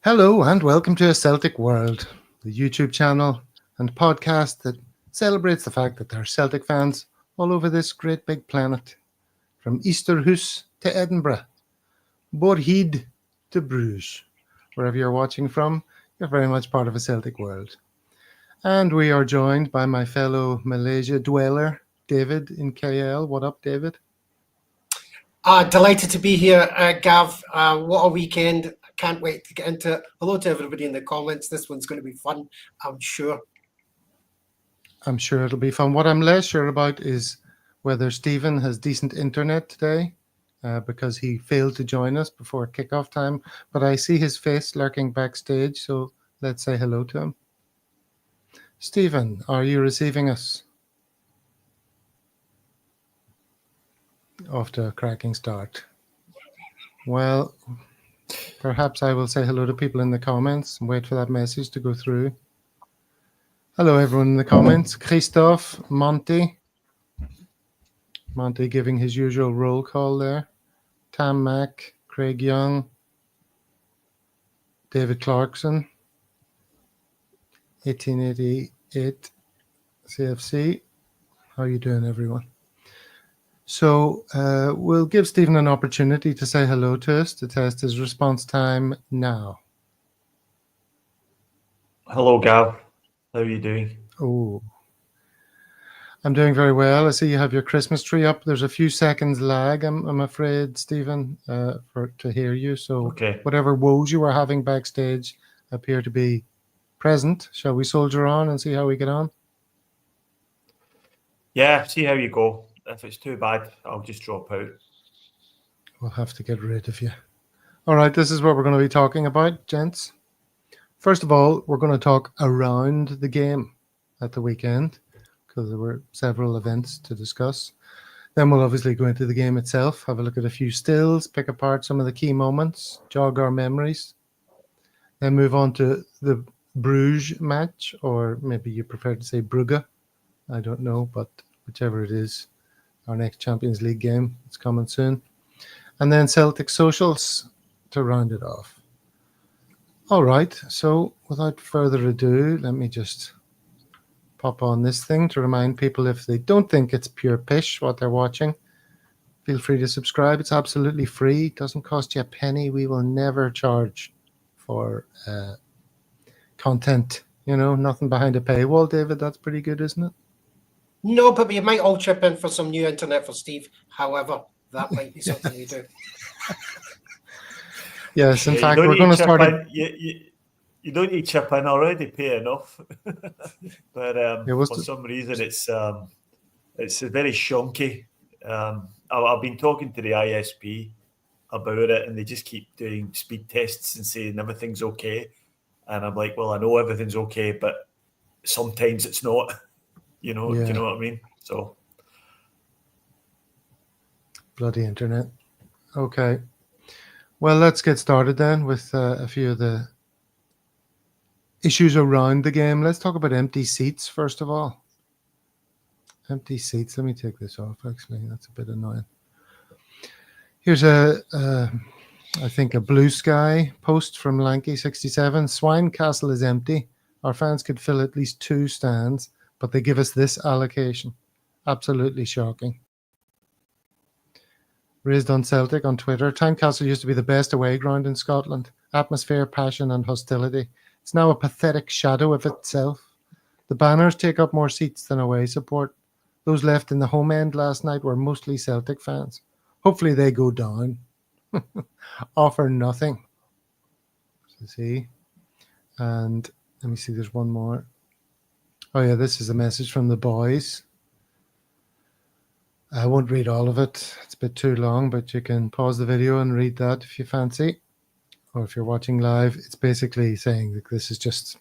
Hello and welcome to A Celtic World, the YouTube channel and podcast that celebrates the fact that there are Celtic fans all over this great big planet. From Easterhoose to Edinburgh, Borheed to Bruges. Wherever you're watching from, you're very much part of A Celtic World. And we are joined by my fellow Malaysia dweller, David in KL. What up, David? Delighted to be here, Gav. What a weekend. Can't wait to get into it. Hello to everybody in the comments. This one's going to be fun, I'm sure. I'm sure it'll be fun. What I'm less sure about is whether Stephen has decent internet today, because he failed to join us before kickoff time. But I see his face lurking backstage, so let's say hello to him. Stephen, are you receiving us? Off to a cracking start. Well, perhaps I will say hello to people in the comments and wait for that message to go through. Hello, everyone in the comments. Christophe, Monty giving his usual roll call there. Tam Mack, Craig Young, David Clarkson, 1888 CFC. How are you doing, everyone? So we'll give Stephen an opportunity to say hello to us to test his response time now. Hello, Gav. How are you doing? Oh, I'm doing very well. I see you have your Christmas tree up. There's a few seconds lag, I'm afraid, Stephen, to hear you. So Okay. whatever woes you were having backstage appear to be present. Shall we soldier on and see how we get on? Yeah, see how you go. If it's too bad, I'll just drop out. We'll have to get rid of you. All right, this is what we're going to be talking about, gents. First of all, we're going to talk around the game at the weekend because there were several events to discuss. Then we'll obviously go into the game itself, have a look at a few stills, pick apart some of the key moments, jog our memories. Then move on to the Bruges match, or maybe you prefer to say Brugge. I don't know, but whichever it is, our next Champions League game, it's coming soon. And then Celtic socials to round it off. All right, so without further ado, let me just pop on this thing to remind people, if they don't think it's pure pish what they're watching, feel free to subscribe. It's absolutely free. It doesn't cost you a penny. We will never charge for content. You know, nothing behind a paywall, David. That's pretty good, isn't it? No, but we might all chip in for some new internet for Steve. However, that might be something we do. Yes, in fact, we're going to start. You don't need to chip in already. Pay enough, but for some reason it's very shonky. I've been talking to the ISP about it, and they just keep doing speed tests and saying everything's okay. And I'm like, well, I know everything's okay, but sometimes it's not. You know, Yeah. Do you know what I mean? So bloody internet. Okay. Well, let's get started then with a few of the issues around the game. Let's talk about empty seats first of all. Empty seats. Let me take this off, actually. That's a bit annoying. Here's I think a Blue Sky post from Lanky67. Tynecastle is empty. Our fans could fill at least 2 stands, but they give us this allocation. Absolutely shocking. Raised on Celtic on Twitter. Tynecastle used to be the best away ground in Scotland. Atmosphere, passion and hostility. It's now a pathetic shadow of itself. The banners take up more seats than away support. Those left in the home end last night were mostly Celtic fans. Hopefully they go down. Offer nothing. See? And let me see, there's one more. Oh yeah, this is a message from the boys. I won't read all of it. It's a bit too long, but you can pause the video and read that if you fancy. Or if you're watching live, it's basically saying that this is just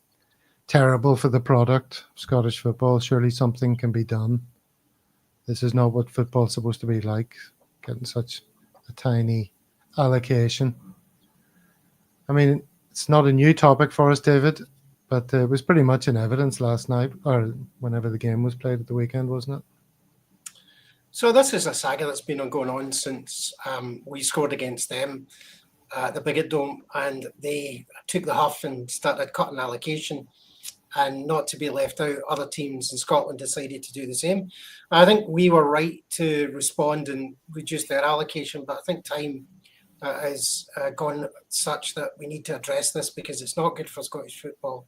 terrible for the product of Scottish football. Surely something can be done. This is not what football's supposed to be like, getting such a tiny allocation. I mean, it's not a new topic for us, David, but it was pretty much in evidence last night, or whenever the game was played at the weekend, wasn't it? So this is a saga that's been going on since we scored against them. the Bigot Dome, and they took the huff and started cutting allocation. And not to be left out, other teams in Scotland decided to do the same. I think we were right to respond and reduce their allocation, but I think time has gone such that we need to address this because it's not good for Scottish football.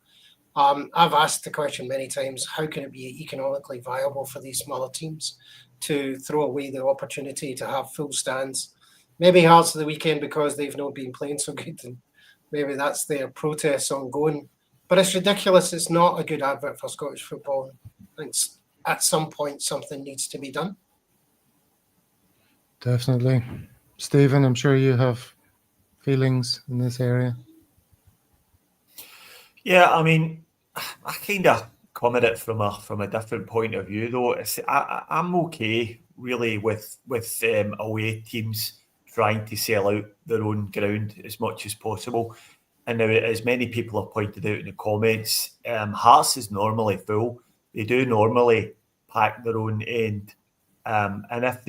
I've asked the question many times, how can it be economically viable for these smaller teams to throw away the opportunity to have full stands? Maybe Hearts of the weekend because they've not been playing so good, and maybe that's their protests ongoing. But it's ridiculous. It's not a good advert for Scottish football. I think at some point something needs to be done. Definitely. Stephen, I'm sure you have feelings in this area. Yeah, I mean, I kind of come at it from a different point of view, though. I'm okay, really, with away teams trying to sell out their own ground as much as possible. And now, as many people have pointed out in the comments, Hearts is normally full. They do normally pack their own end. And if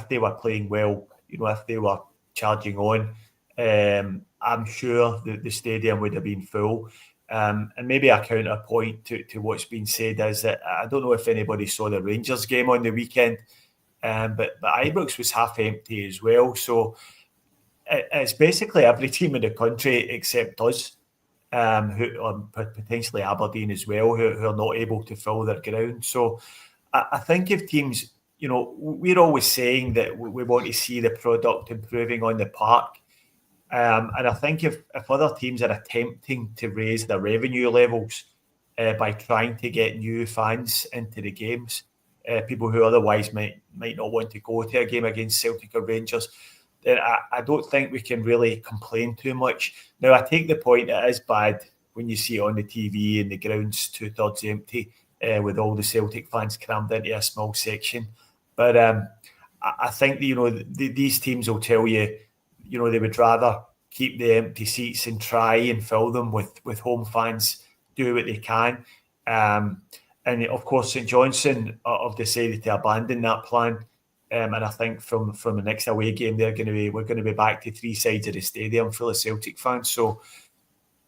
they were playing well, if they were charging on, I'm sure the stadium would have been full. And maybe a counterpoint to what's been said is that I don't know if anybody saw the Rangers game on the weekend, but Ibrox was half empty as well. So it's basically every team in the country except us, who are potentially Aberdeen as well, who are not able to fill their ground. So I think if teams, we're always saying that we want to see the product improving on the park. And I think if other teams are attempting to raise their revenue levels by trying to get new fans into the games, people who otherwise might not want to go to a game against Celtic or Rangers, then I don't think we can really complain too much. Now, I take the point it is bad when you see it on the TV and the ground's 2/3 empty with all the Celtic fans crammed into a small section. But I think, these teams will tell you, they would rather keep the empty seats and try and fill them with home fans, do what they can. And of course, St Johnstone have decided to abandon that plan. And I think from the next away game, we're going to be back to three sides of the stadium full of Celtic fans. So,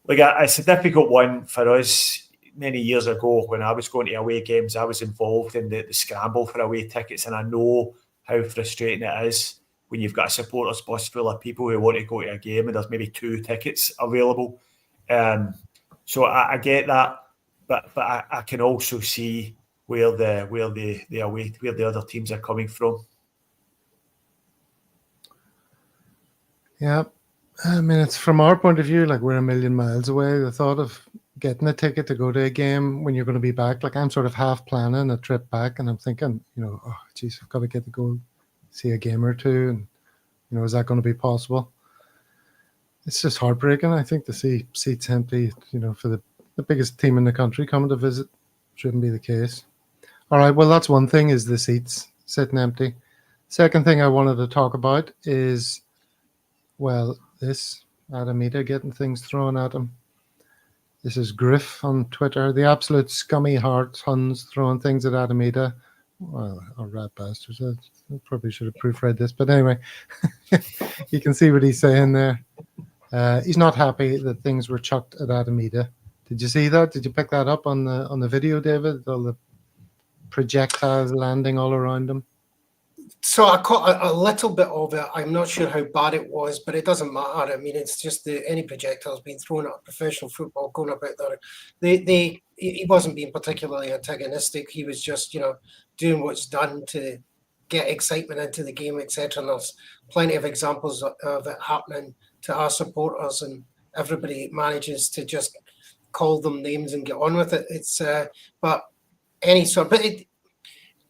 it's a difficult one for us. Many years ago, when I was going to away games, I was involved in the scramble for away tickets, and I know how frustrating it is when you've got a supporters bus full of people who want to go to a game and there's maybe 2 tickets available. So I get that, but I can also see where the other teams are coming from. Yeah, I mean, it's from our point of view, we're a million miles away. The thought of getting a ticket to go to a game when you're going to be back, I'm sort of half planning a trip back, and I'm thinking, oh, geez, I've got to get to go see a game or two, and is that going to be possible? It's just heartbreaking, I think, to see seats empty, for the biggest team in the country coming to visit. Shouldn't be the case. All right, well, that's one thing, is the seats sitting empty. Second thing I wanted to talk about is, this Adamita getting things thrown at him. This is Griff on Twitter. The absolute scummy hearts huns throwing things at Adamita. Well, or rat bastards. I probably should have proofread this, but anyway, you can see what he's saying there. He's not happy that things were chucked at Adamita. Did you see that? Did you pick that up on the video, David? All the projectiles landing all around him. So I caught a little bit of it. I'm not sure how bad it was, but it doesn't matter. I mean, it's just any projectiles being thrown at professional football going about there. He wasn't being particularly antagonistic. He was just, doing what's done to get excitement into the game, etc. And there's plenty of examples of it happening to our supporters, and everybody manages to just call them names and get on with it. It's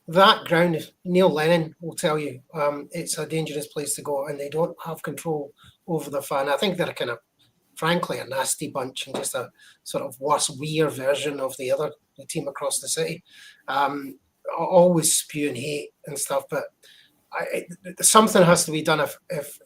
that ground, Neil Lennon will tell you, it's a dangerous place to go, and they don't have control over the fan. I think they're kind of, frankly, a nasty bunch and just a sort of worse, weird version of the team across the city. Always spewing hate and stuff, but something has to be done if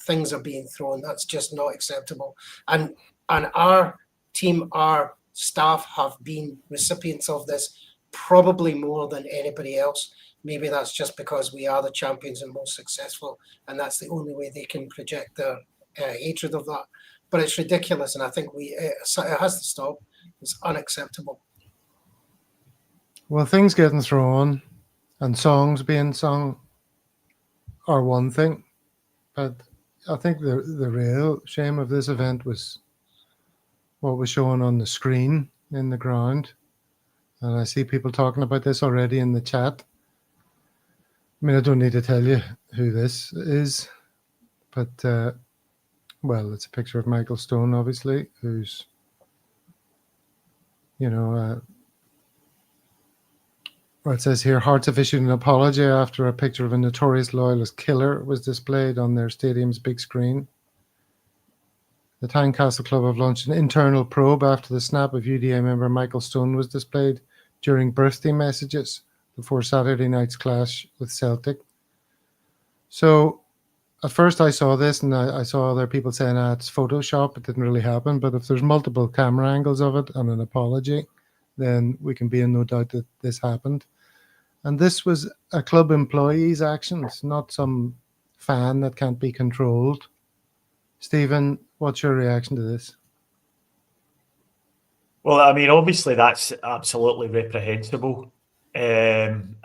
things are being thrown. That's just not acceptable. And our team, our staff have been recipients of this probably more than anybody else. Maybe that's just because we are the champions and most successful, and that's the only way they can project hatred of that. But it's ridiculous, and I think it has to stop. It's unacceptable. Well, things getting thrown and songs being sung are one thing, but I think the real shame of this event was what was shown on the screen in the ground. And I see people talking about this already in the chat. I mean, I don't need to tell you who this is, but, well, it's a picture of Michael Stone, obviously, who's, well, it says here, Hearts have issued an apology after a picture of a notorious loyalist killer was displayed on their stadium's big screen. The Tynecastle club have launched an internal probe after the snap of UDA member Michael Stone was displayed during birthday messages before Saturday night's clash with Celtic. So at first I saw this and I saw other people saying, it's Photoshop, it didn't really happen. But if there's multiple camera angles of it and an apology, then we can be in no doubt that this happened. And this was a club employee's actions, not some fan that can't be controlled. Stephen, what's your reaction to this? Well, I mean, obviously that's absolutely reprehensible. And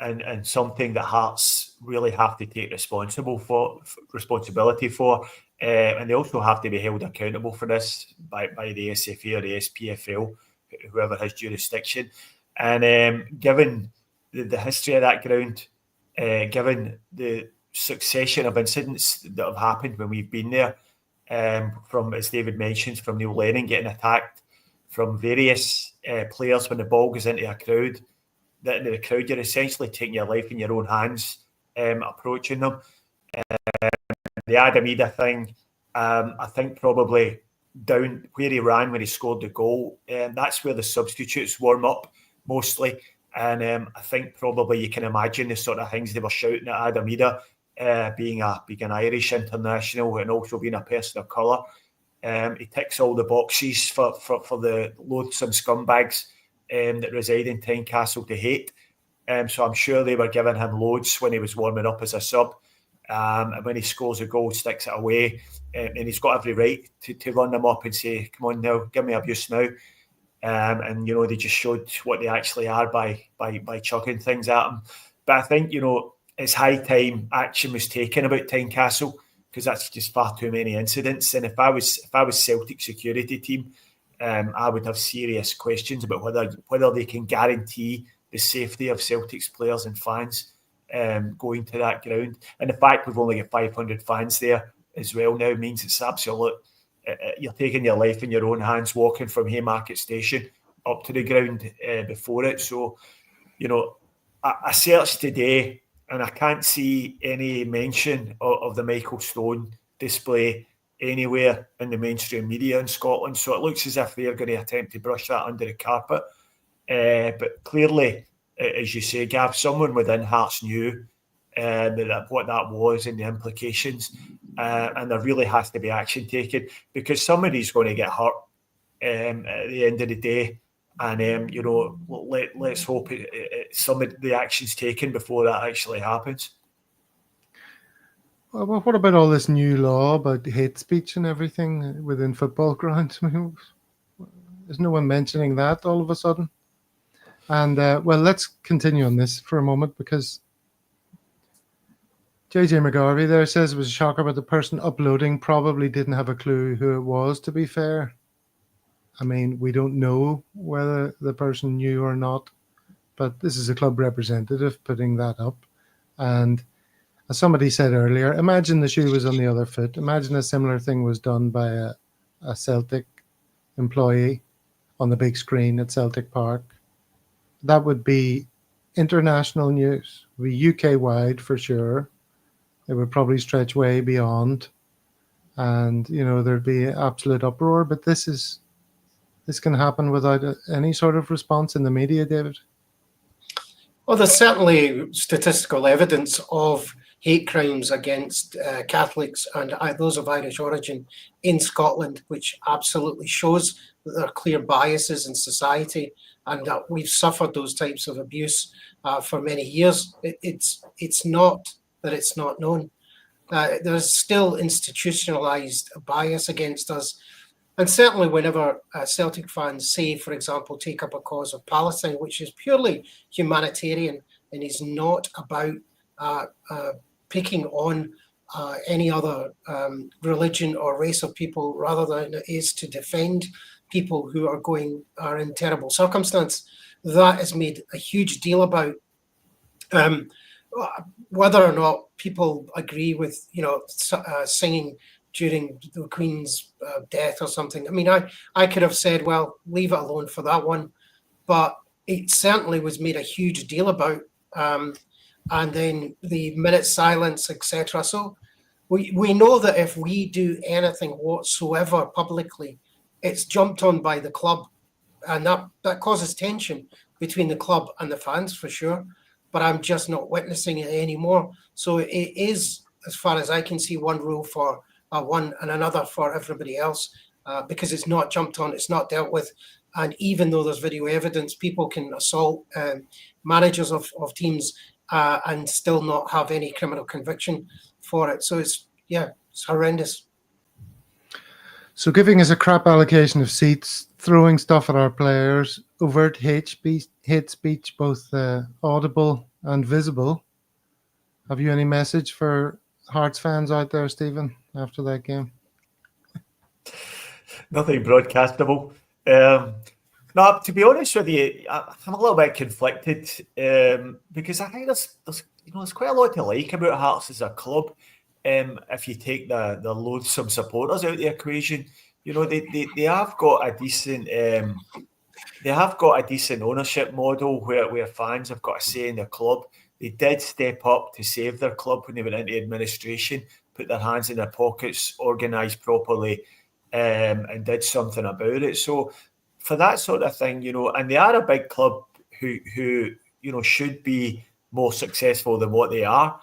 something that Hearts really have to take responsibility for, and they also have to be held accountable for this by the SFA or the SPFL, whoever has jurisdiction. And given the history of that ground, given the succession of incidents that have happened when we've been there, from, as David mentions, from Neil Lennon getting attacked, from various players when the ball goes into a crowd, the crowd, you're essentially taking your life in your own hands, approaching them. The Adamida thing, I think probably down where he ran when he scored the goal, that's where the substitutes warm up mostly. And I think probably you can imagine the sort of things they were shouting at Adamida, being an Irish international and also being a person of colour. He ticks all the boxes for the loathsome scumbags that reside in Tynecastle to hate. So I'm sure they were giving him loads when he was warming up as a sub. And when he scores a goal, sticks it away. And he's got every right to run them up and say, come on now, give me abuse now. And, they just showed what they actually are by chucking things at him. But I think, it's high time action was taken about Tynecastle, because that's just far too many incidents. And if I was Celtic security team, I would have serious questions about whether they can guarantee the safety of Celtic's players and fans going to that ground. And the fact we've only got 500 fans there as well now means it's absolute. You're taking your life in your own hands, walking from Haymarket Station up to the ground before it. So, I searched today and I can't see any mention of the Michael Stone display anywhere in the mainstream media in Scotland. So it looks as if they're going to attempt to brush that under the carpet. But clearly, as you say, Gav, someone within Hearts knew what that was and the implications. And there really has to be action taken, because somebody's going to get hurt at the end of the day. And, let's hope some of the action's taken before that actually happens. Well, what about all this new law about hate speech and everything within football grounds? I mean, is no one mentioning that all of a sudden? And, well, let's continue on this for a moment, because JJ McGarvey there says it was a shocker, but the person uploading probably didn't have a clue who it was, to be fair. I mean, we don't know whether the person knew or not, but this is a club representative putting that up. And as somebody said earlier, imagine the shoe was on the other foot. Imagine a similar thing was done by a Celtic employee on the big screen at Celtic Park. That would be international news. It would be UK-wide for sure. It would probably stretch way beyond. And, there'd be absolute uproar. But this can happen without any sort of response in the media, David? Well, there's certainly statistical evidence of hate crimes against Catholics and those of Irish origin in Scotland, which absolutely shows that there are clear biases in society and that we've suffered those types of abuse for many years. It's not that it's not known. there's still institutionalized bias against us. And certainly whenever Celtic fans say, for example, take up a cause of Palestine, which is purely humanitarian and is not about picking on any other religion or race of people, rather than it is to defend people who are in terrible circumstance, that is made a huge deal about. Whether or not people agree with, singing during the Queen's death or something. I mean, I could have said, well, leave it alone for that one, but it certainly was made a huge deal about, and then the minute silence, etc. So we know that if we do anything whatsoever publicly, it's jumped on by the club, and that causes tension between the club and the fans for sure. But I'm just not witnessing it anymore. So it is, as far as I can see, one rule for one and another for everybody else, because it's not jumped on, it's not dealt with. And even though there's video evidence, people can assault managers of teams and still not have any criminal conviction for it. So it's horrendous. So giving us a crap allocation of seats, throwing stuff at our players, overt hate speech, both audible and visible. Have you any message for Hearts fans out there, Stephen, after that game? Nothing broadcastable. No, to be honest with you, I'm a little bit conflicted because I think there's quite a lot to like about Hearts as a club. If you take the loathsome supporters out of the equation, they have got a decent ownership model where fans have got a say in the club. They did step up to save their club when they went into administration, put their hands in their pockets, organised properly, and did something about it. So for that sort of thing, and they are a big club who should be more successful than what they are,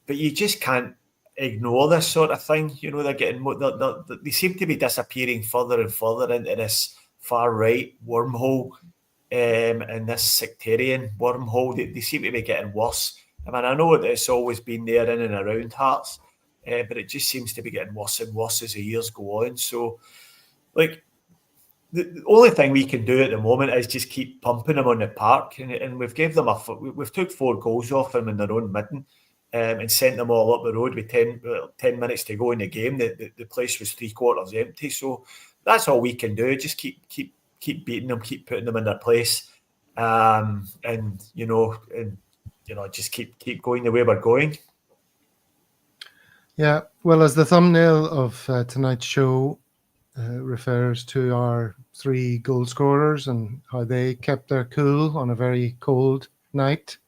but you just can't ignore this sort of thing. They're getting they seem to be disappearing further and further into this far right wormhole, and this sectarian wormhole. They seem to be getting worse. I mean, I know that it's always been there in and around Hearts, but it just seems to be getting worse and worse as the years go on. So, the only thing we can do at the moment is just keep pumping them on the park, and we've gave them we've took 4 goals off them in their own midden. And sent them all up the road with 10 minutes to go in the game. The place was 3/4 empty. So that's all we can do. Just keep beating them, keep putting them in their place, and just keep going the way we're going. Yeah, well, as the thumbnail of tonight's show refers to our 3 goal scorers and how they kept their cool on a very cold night.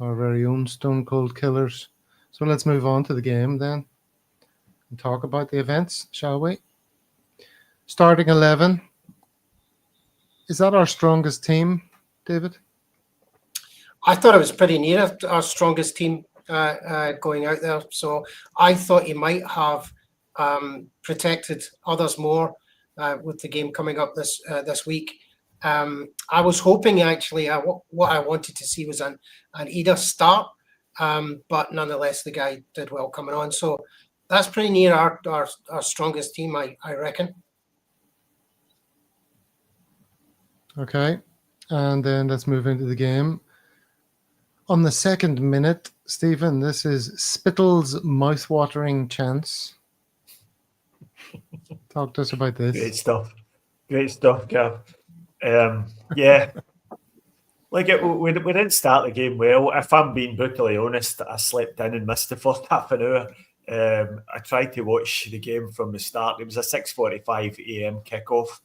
Our very own Stone Cold Killers. So let's move on to the game then and talk about the events, shall we? Starting 11. Is that our strongest team, David? I thought it was pretty near our strongest team going out there. So I thought you might have protected others more with the game coming up this week. I was hoping actually what I wanted to see was an Ida start, but nonetheless the guy did well coming on. So that's pretty near our strongest team, I reckon. Okay, and then let's move into the game. On the 2nd minute, Stephen, this is Spittle's mouth-watering chance. Talk to us about this. Great stuff, Gav. Yeah, we didn't start the game well. If I'm being brutally honest, I slept in and missed the first half an hour. I tried to watch the game from the start. It was a 6:45 a.m. kickoff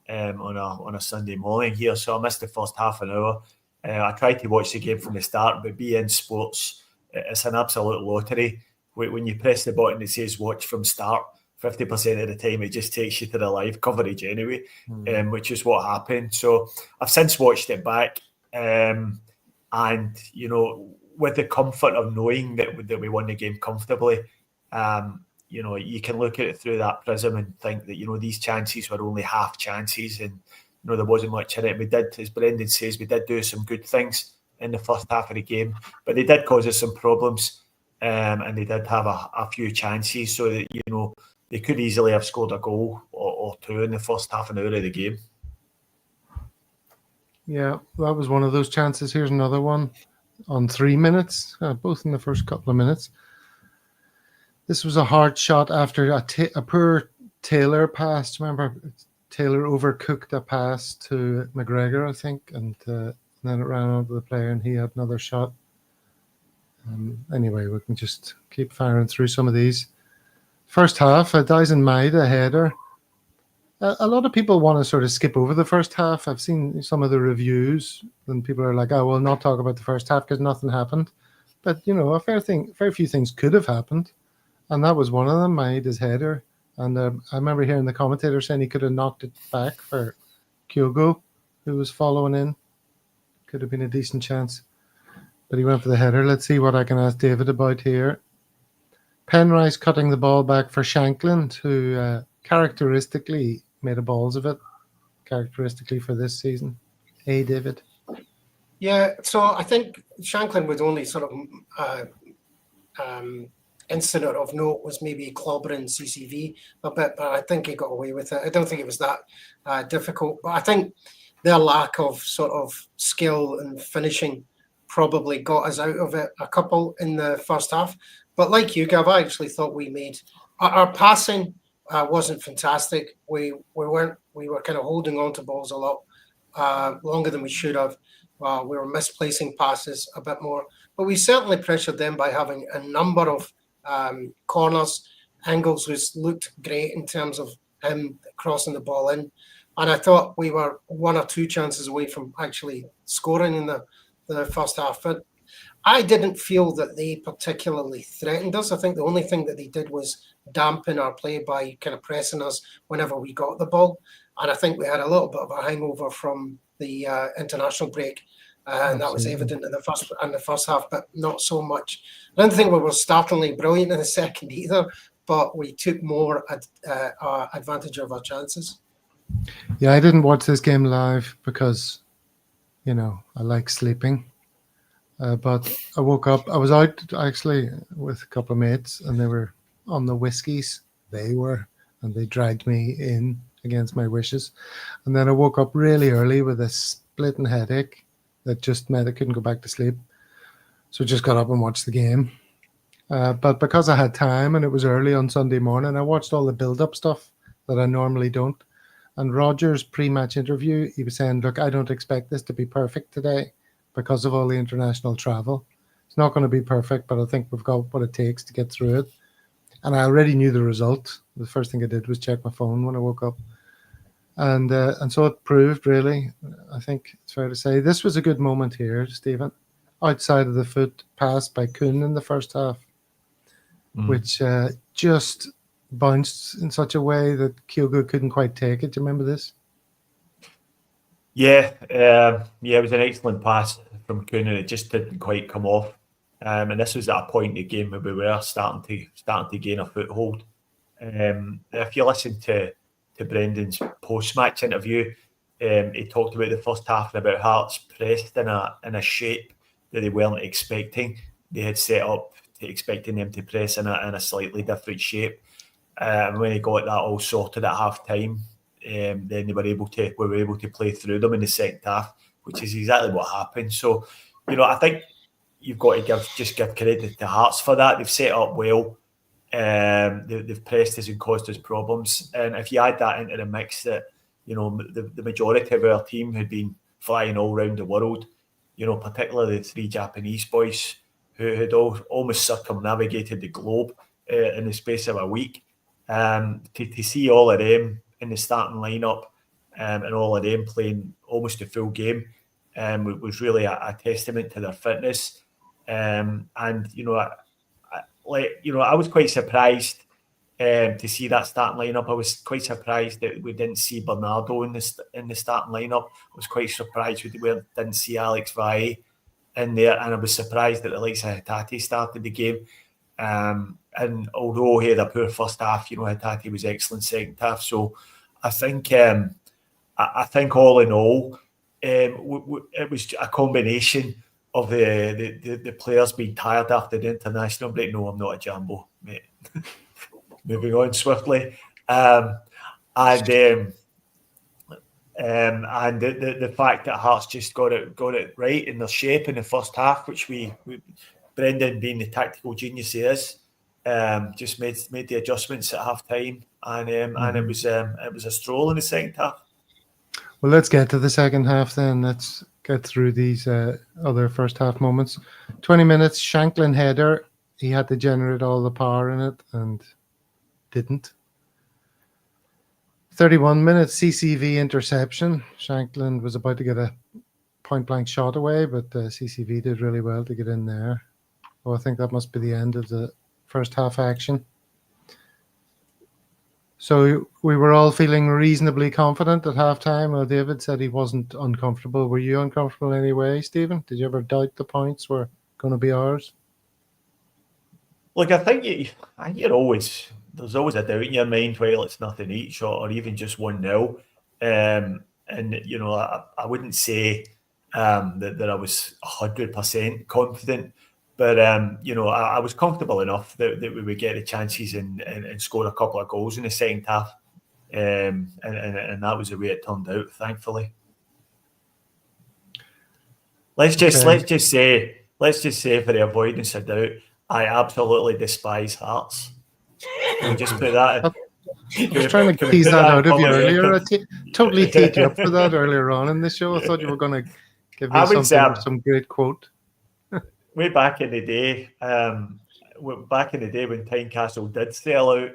on a Sunday morning here, so I missed the first half an hour. I tried to watch the game from the start, but beIN Sports, it's an absolute lottery. When you press the button that says watch from start, 50% of the time it just takes you to the live coverage anyway, which is what happened. So I've since watched it back, and with the comfort of knowing that we won the game comfortably, you can look at it through that prism and think that these chances were only half chances, and there wasn't much in it. We did, as Brendan says, we did do some good things in the first half of the game, but they did cause us some problems. and they did have a few chances, so that they could easily have scored a goal or two in the first half an hour of the game. Yeah, that was one of those chances. Here's another one on 3 minutes, both in the first couple of minutes. This was a hard shot after a poor Taylor pass. Remember, Taylor overcooked a pass to McGregor, I think, and then it ran onto the player, and he had another shot. Anyway, we can just keep firing through some of these. First half, Dyson made a header. A lot of people want to sort of skip over the first half. I've seen some of the reviews, and people are like, "I will not talk about the first half because nothing happened." But a fair few things could have happened, and that was one of them. Made his header, and I remember hearing the commentator saying he could have knocked it back for Kyogo, who was following in. Could have been a decent chance, but he went for the header. Let's see what I can ask David about here. Penrice cutting the ball back for Shankland, who characteristically made a balls of it, characteristically for this season. Hey, David. Yeah, so I think Shankland was only sort of incident of note was maybe clobbering CCV a bit, but I think he got away with it. I don't think it was that difficult, but I think their lack of sort of skill and finishing probably got us out of it a couple in the first half. But like you, Gav, I actually thought we made our passing wasn't fantastic. We were kind of holding on to balls a lot longer than we should have. We were misplacing passes a bit more, but we certainly pressured them by having a number of corners. Engels was looked great in terms of him crossing the ball in, and I thought we were one or two chances away from actually scoring in the first half. But I didn't feel that they particularly threatened us. I think the only thing that they did was dampen our play by kind of pressing us whenever we got the ball. And I think we had a little bit of a hangover from the international break. And that was evident in the first half, but not so much. I don't think we were startlingly brilliant in the second either, but we took more advantage of our chances. Yeah, I didn't watch this game live because, I like sleeping. But I woke up. I was out actually with a couple of mates, and they were on the whiskies. And they dragged me in against my wishes. And then I woke up really early with a splitting headache that just meant I couldn't go back to sleep. So I just got up and watched the game. But because I had time and it was early on Sunday morning, I watched all the build-up stuff that I normally don't. And Rodgers' pre-match interview, he was saying, "Look, I don't expect this to be perfect today because of all the international travel. It's not going to be perfect, but I think we've got what it takes to get through it." And I already knew the result. The first thing I did was check my phone when I woke up. And so it proved, really, I think it's fair to say, this was a good moment here, Stephen. Outside of the foot pass by Kuhn in the first half, which just bounced in such a way that Kyogo couldn't quite take it. Do you remember this? Yeah, it was an excellent pass from Kuhn, and it just didn't quite come off. And this was at a point in the game where we were starting to gain a foothold. If you listen to Brendan's post-match interview, he talked about the first half and about Hearts pressed in a shape that they weren't expecting. They had set up to expecting them to press in a slightly different shape. When he got that all sorted at half time, then we were able to play through them in the second half, which is exactly what happened. So, I think you've got to give credit to Hearts for that. They've set up well. They've pressed us and caused us problems. And if you add that into the mix that, the majority of our team had been flying all around the world, particularly the three Japanese boys who had almost circumnavigated the globe in the space of a week. To see all of them in the starting lineup and all of them playing almost a full game was really a testament to their fitness. And I was quite surprised to see that starting lineup. I was quite surprised that we didn't see Bernardo in the starting lineup. I was quite surprised we didn't see Alex Valle in there, and I was surprised that the likes of Hatate started the game. And although he had a poor first half, Hatate was excellent second half. So I think all in all, it was a combination of the players being tired after the international break. No, I'm not a Jambo, mate. Moving on swiftly. And the fact that Hearts just got it right in their shape in the first half, which we Brendan, being the tactical genius he is, just made the adjustments at half time, and it was a stroll in the second half. Well, let's get to the second half then. Let's get through these other first half moments. 20 minutes, Shanklin header. He had to generate all the power in it and didn't. 31 minutes, CCV interception. Shanklin was about to get a point-blank shot away, but CCV did really well to get in there. Well, I think that must be the end of the first half action. So we were all feeling reasonably confident at halftime. Well, David said he wasn't uncomfortable. Were you uncomfortable anyway, Stephen? Did you ever doubt the points were going to be ours? Look, I think there's always a doubt in your mind while it's nothing each or even just 1-0. And you know, I wouldn't say that I was 100% confident. But, you know, I was comfortable enough that we would get the chances and score a couple of goals in the second half. And that was the way it turned out, thankfully. Let's just say for the avoidance of doubt, I absolutely despise Hearts. Can we just put that? I was trying to tease that out of you earlier. I totally teed you up for that earlier on in the show. I thought you were going to give me some great quote. Way back in the day, when Tynecastle did sell out,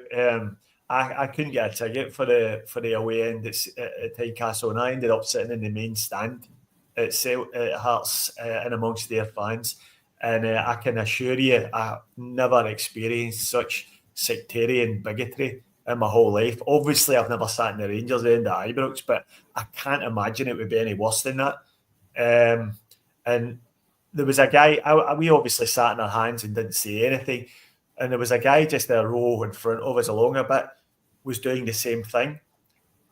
I couldn't get a ticket for the away end at Tynecastle, and I ended up sitting in the main stand at Hearts and amongst their fans. And I can assure you, I've never experienced such sectarian bigotry in my whole life. Obviously, I've never sat in the Rangers end at Ibrox, but I can't imagine it would be any worse than that. And there was a guy, we obviously sat in our hands and didn't say anything. And there was a guy just a row in front of us along a bit, was doing the same thing.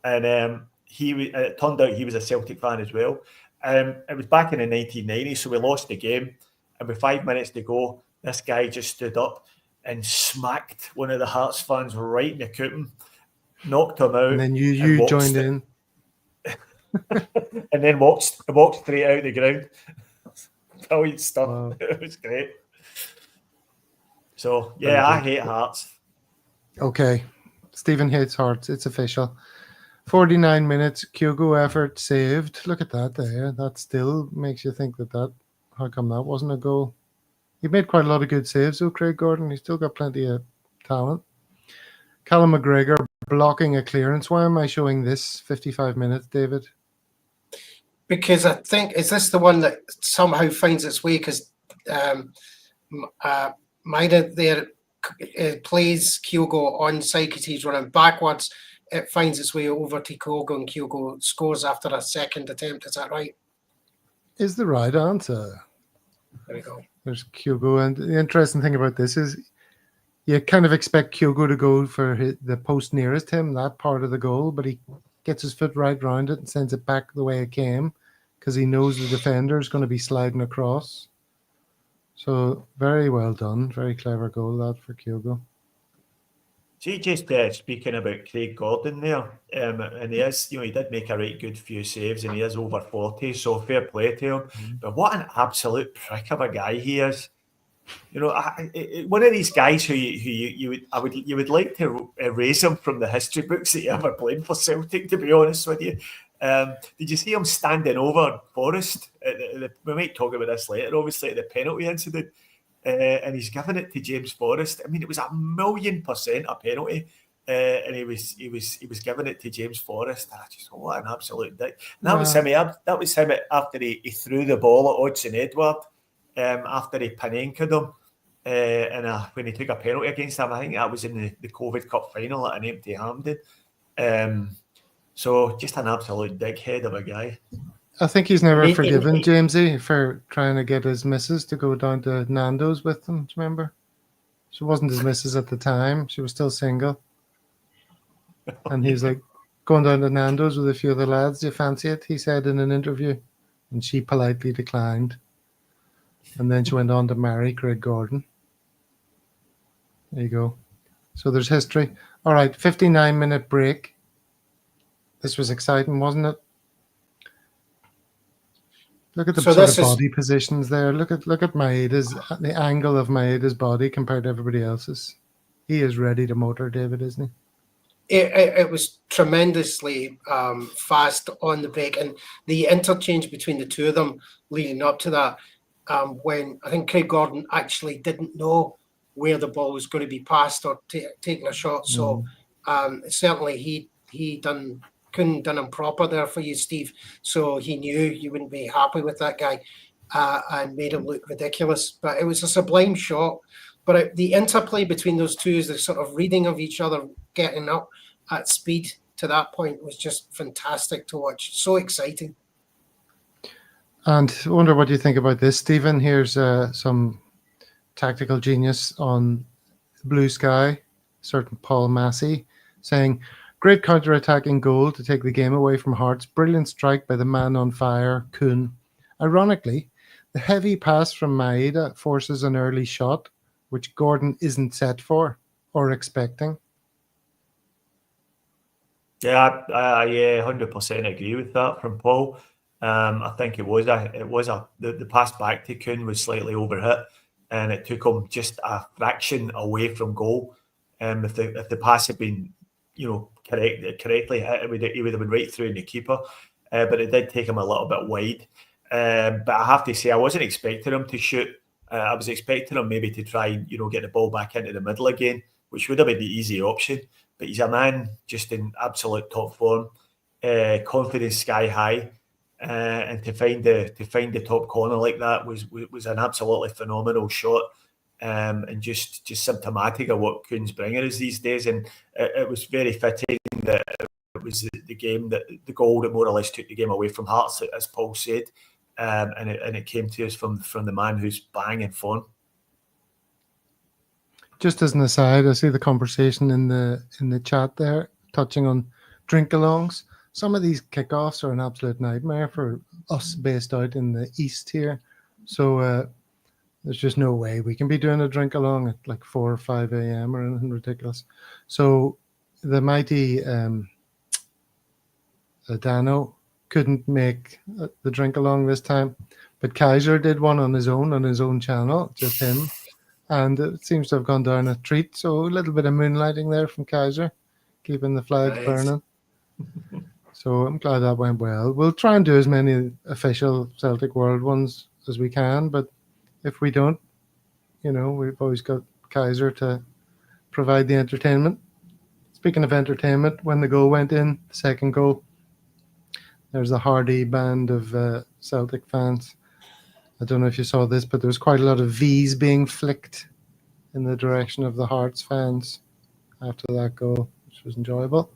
And it turned out he was a Celtic fan as well. It was back in the 1990s, so we lost the game. And with 5 minutes to go, this guy just stood up and smacked one of the Hearts fans right in the cooting, knocked him out. And then you joined in. And then walked straight out the ground. Brilliant stuff. Wow. It was great. So, yeah, I hate Hearts. Okay. Stephen hates Hearts. It's official. 49 minutes, Kyogo effort saved. Look at that there. That still makes you think that how come that wasn't a goal? He made quite a lot of good saves, though, Craig Gordon. He's still got plenty of talent. Callum McGregor blocking a clearance. Why am I showing this 55 minutes, David? Because I think, is this the one that somehow finds its way? Because Maida there plays Kyogo onside because he's running backwards. It finds its way over to Kyogo, and Kyogo scores after a second attempt. Is that right? Is the right answer. There we go. There's Kyogo. And the interesting thing about this is you kind of expect Kyogo to go for the post nearest him, that part of the goal, but he gets his foot right round it and sends it back the way it came because he knows the defender is going to be sliding across. So very well done. Very clever goal, that, for Kyogo. See, just speaking about Craig Gordon there, and he is, you know, he did make a right good few saves, and he is over 40, so fair play to him. Mm-hmm. But what an absolute prick of a guy he is. You know, one of these guys who you would like to erase him from the history books that he ever played for Celtic, to be honest with you. Did you see him standing over Forrest? We might talk about this later, obviously, at the penalty incident. And he's given it to James Forrest. I mean, it was 1,000,000% a penalty, and he was giving it to James Forrest. I just thought, what an absolute dick! And that was him. That was him after he threw the ball at Odsonne Edouard, after he Panenka-ed him, and when he took a penalty against him. I think that was in the COVID Cup final at an empty Hampden. So just an absolute dickhead of a guy. I think he's never forgiven Jamesy for trying to get his missus to go down to Nando's with him. Do you remember? She wasn't his missus at the time. She was still single. And he was like, going down to Nando's with a few of the lads. Do you fancy it? He said in an interview. And she politely declined. And then she went on to marry Craig Gordon. There you go. So there's history. All right, 59-minute break. This was exciting, wasn't it? Look at the sort of body positions there. Look at Maeda's, the angle of Maeda's body compared to everybody else's. He is ready to motor, David, isn't he? It was tremendously fast on the break, and the interchange between the two of them leading up to that, when I think Craig Gordon actually didn't know where the ball was going to be passed or taking a shot. So certainly he couldn't done him proper there for you, Steve. So he knew you wouldn't be happy with that guy and made him look ridiculous. But it was a sublime shot. But the interplay between those two, is the sort of reading of each other, getting up at speed to that point, was just fantastic to watch. So exciting. And I wonder what you think about this, Stephen. Here's some tactical genius on Blue Sky, certain Paul Massey, saying, great counter-attacking goal to take the game away from Hearts. Brilliant strike by the man on fire, Kuhn. Ironically, the heavy pass from Maeda forces an early shot, which Gordon isn't set for or expecting. Yeah, I 100% agree with that from Paul. I think the pass back to Kuhn was slightly overhit, and it took him just a fraction away from goal. If the pass had been, correctly hit, he would have been right through the keeper. But it did take him a little bit wide. But I have to say, I wasn't expecting him to shoot. I was expecting him maybe to try and get the ball back into the middle again, which would have been the easy option. But he's a man just in absolute top form, confidence sky high, and to find the top corner like that was an absolutely phenomenal shot, and just symptomatic of what Kuhn's bringing us these days. And it was very fitting that it was the goal that more or less took the game away from Hearts, as Paul said. And it came to us from the man who's banging form. Just as an aside, I see the conversation in the chat there, touching on drink-alongs. Some of these kickoffs are an absolute nightmare for us based out in the east here. So there's just no way we can be doing a drink-along at like 4 or 5 a.m. or anything ridiculous. So the mighty Dano couldn't make the drink along this time, but Kaiser did one on his own channel, just him, and it seems to have gone down a treat. So a little bit of moonlighting there from Kaiser, keeping the flags burning. So I'm glad that went well. We'll try and do as many official Celtic World ones as we can, but if we don't, we've always got Kaiser to provide the entertainment. Speaking of entertainment, when the goal went in, the second goal, there's a hardy band of Celtic fans. I don't know if you saw this, but there was quite a lot of V's being flicked in the direction of the Hearts fans after that goal, which was enjoyable.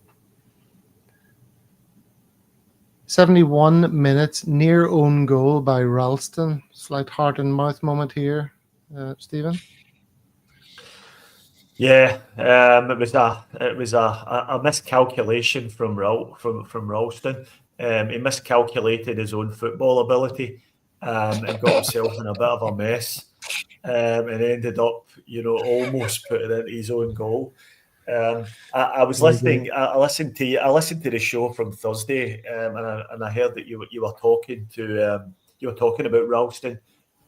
71 minutes, near own goal by Ralston. Slight heart and mouth moment here, Stephen. Yeah, it was a miscalculation from Ralston. He miscalculated his own football ability and got himself in a bit of a mess, and ended up, almost putting in his own goal. I was listening. I listened to the show from Thursday, and I heard that you were talking about Ralston.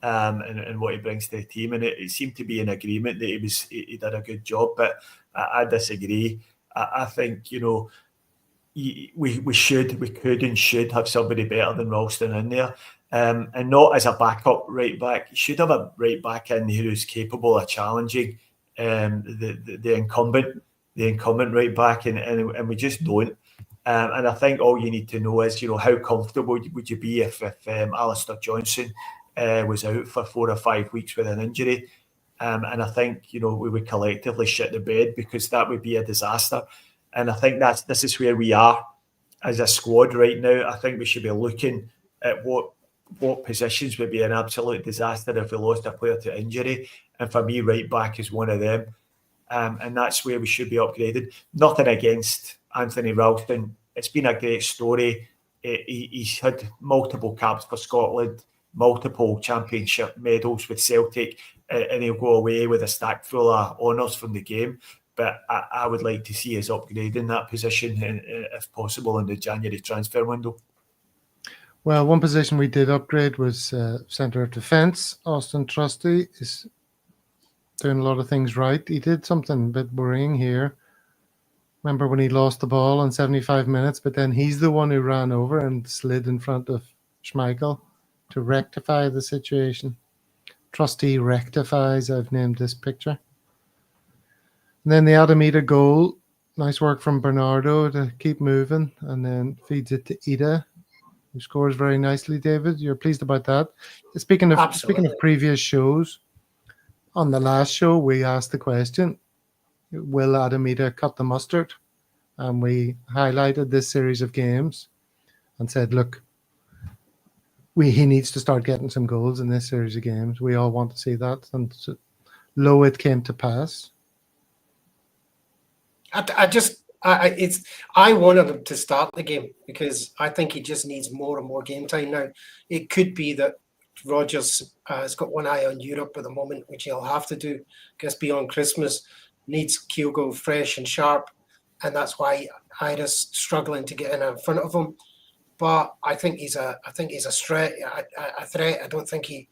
And what he brings to the team, and it seemed to be in agreement that he did a good job, but I disagree. I think we could and should have somebody better than Ralston in there, and not as a backup right back. You should have a right back in here who's capable of challenging the incumbent right back, and we just don't. And I think all you need to know is how comfortable would you be if Alistair Johnson was out for 4 or 5 weeks with an injury, and I think we would collectively shit the bed, because that would be a disaster. And I think this is where we are as a squad right now. I think we should be looking at what positions would be an absolute disaster if we lost a player to injury, and for me, right back is one of them, and that's where we should be upgraded. Nothing against Anthony Ralston; it's been a great story. He's had multiple caps for Scotland. multiple championship medals with Celtic, and he'll go away with a stack full of honours from the game. But I would like to see us upgrade in that position, if possible, in the January transfer window. Well, one position we did upgrade was centre of defence. Austin Trusty is doing a lot of things right. He did something a bit worrying here. Remember when he lost the ball in 75 minutes, but then he's the one who ran over and slid in front of Schmeichel to rectify the situation. Trusty rectifies, I've named this picture. And then the Adamita goal, nice work from Bernardo to keep moving, and then feeds it to Ida, who scores very nicely. David, you're pleased about that. Speaking of previous shows, on the last show we asked the question, will Adamita cut the mustard? And we highlighted this series of games and said, look, he needs to start getting some goals in this series of games. We all want to see that. And so, lo, it came to pass. I wanted him to start the game because I think he just needs more and more game time now. It could be that Rodgers has got one eye on Europe at the moment, which he'll have to do because beyond Christmas needs Kyogo fresh and sharp, and that's why Ida's struggling to get in front of him. But I think he's a threat. I don't think he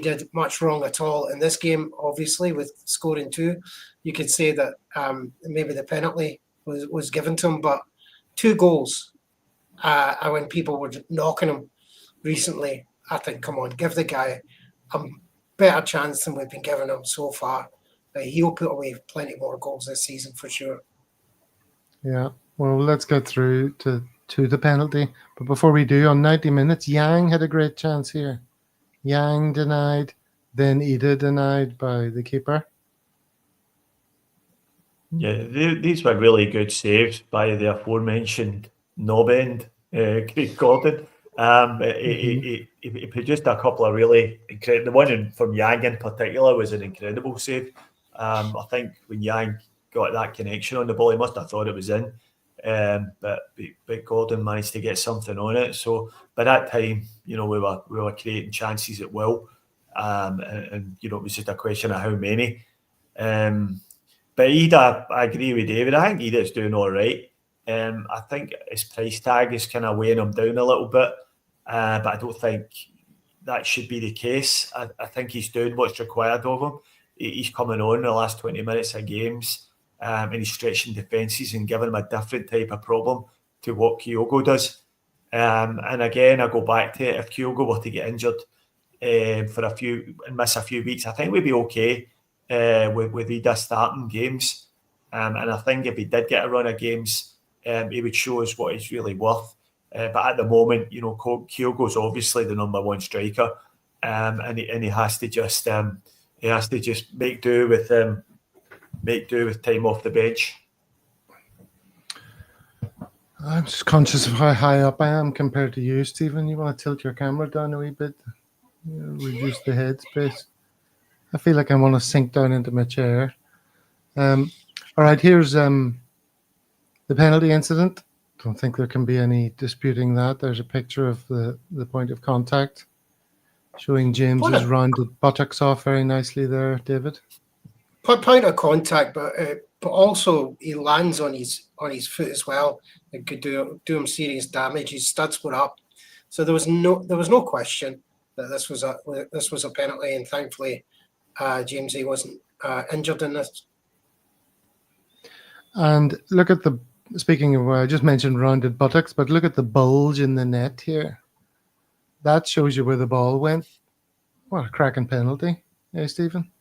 did much wrong at all in this game. Obviously, with scoring 2, you could say that maybe the penalty was given to him, but 2 goals. When people were knocking him recently, I think, come on, give the guy a better chance than we've been giving him so far. He'll put away plenty more goals this season for sure. Yeah, well, let's get through to the penalty. But before we do, on 90 minutes, Yang had a great chance here. Yang denied, then Ida denied by the keeper. Yeah, these were really good saves by the aforementioned knob end, Craig Gordon. He produced a couple of really incredible. The one from Yang in particular was an incredible save. I think when Yang got that connection on the ball, he must have thought it was in. But Gordon managed to get something on it. So by that time, we were creating chances at will, and it was just a question of how many. But Ida, I agree with David. I think Ida's doing all right. I think his price tag is kind of weighing him down a little bit, but I don't think that should be the case. I think he's doing what's required of him. He's coming on in the last 20 minutes of games, and he's stretching defences and giving him a different type of problem to what Kyogo does. And again, I go back to it. If Kyogo were to get injured and miss a few weeks, I think we'd be okay with Ida starting games. And I think if he did get a run of games, he would show us what he's really worth. But at the moment, Kyogo's obviously the number 1 striker, and he has to just make do with time off the bench. I'm just conscious of how high up I am compared to you, Stephen. You want to tilt your camera down a wee bit, reduce the headspace. I feel like I want to sink down into my chair. All right, here's the penalty incident. Don't think there can be any disputing that. There's a picture of the point of contact showing James's rounded buttocks off very nicely there, David. Point of contact, but also he lands on his foot as well. It could do him serious damage. His studs were up, so there was no question that this was a penalty, and thankfully Jamesy wasn't injured in this. And look at speaking of, I just mentioned rounded buttocks, but look at the bulge in the net here. That shows you where the ball went. What a cracking penalty, Stephen?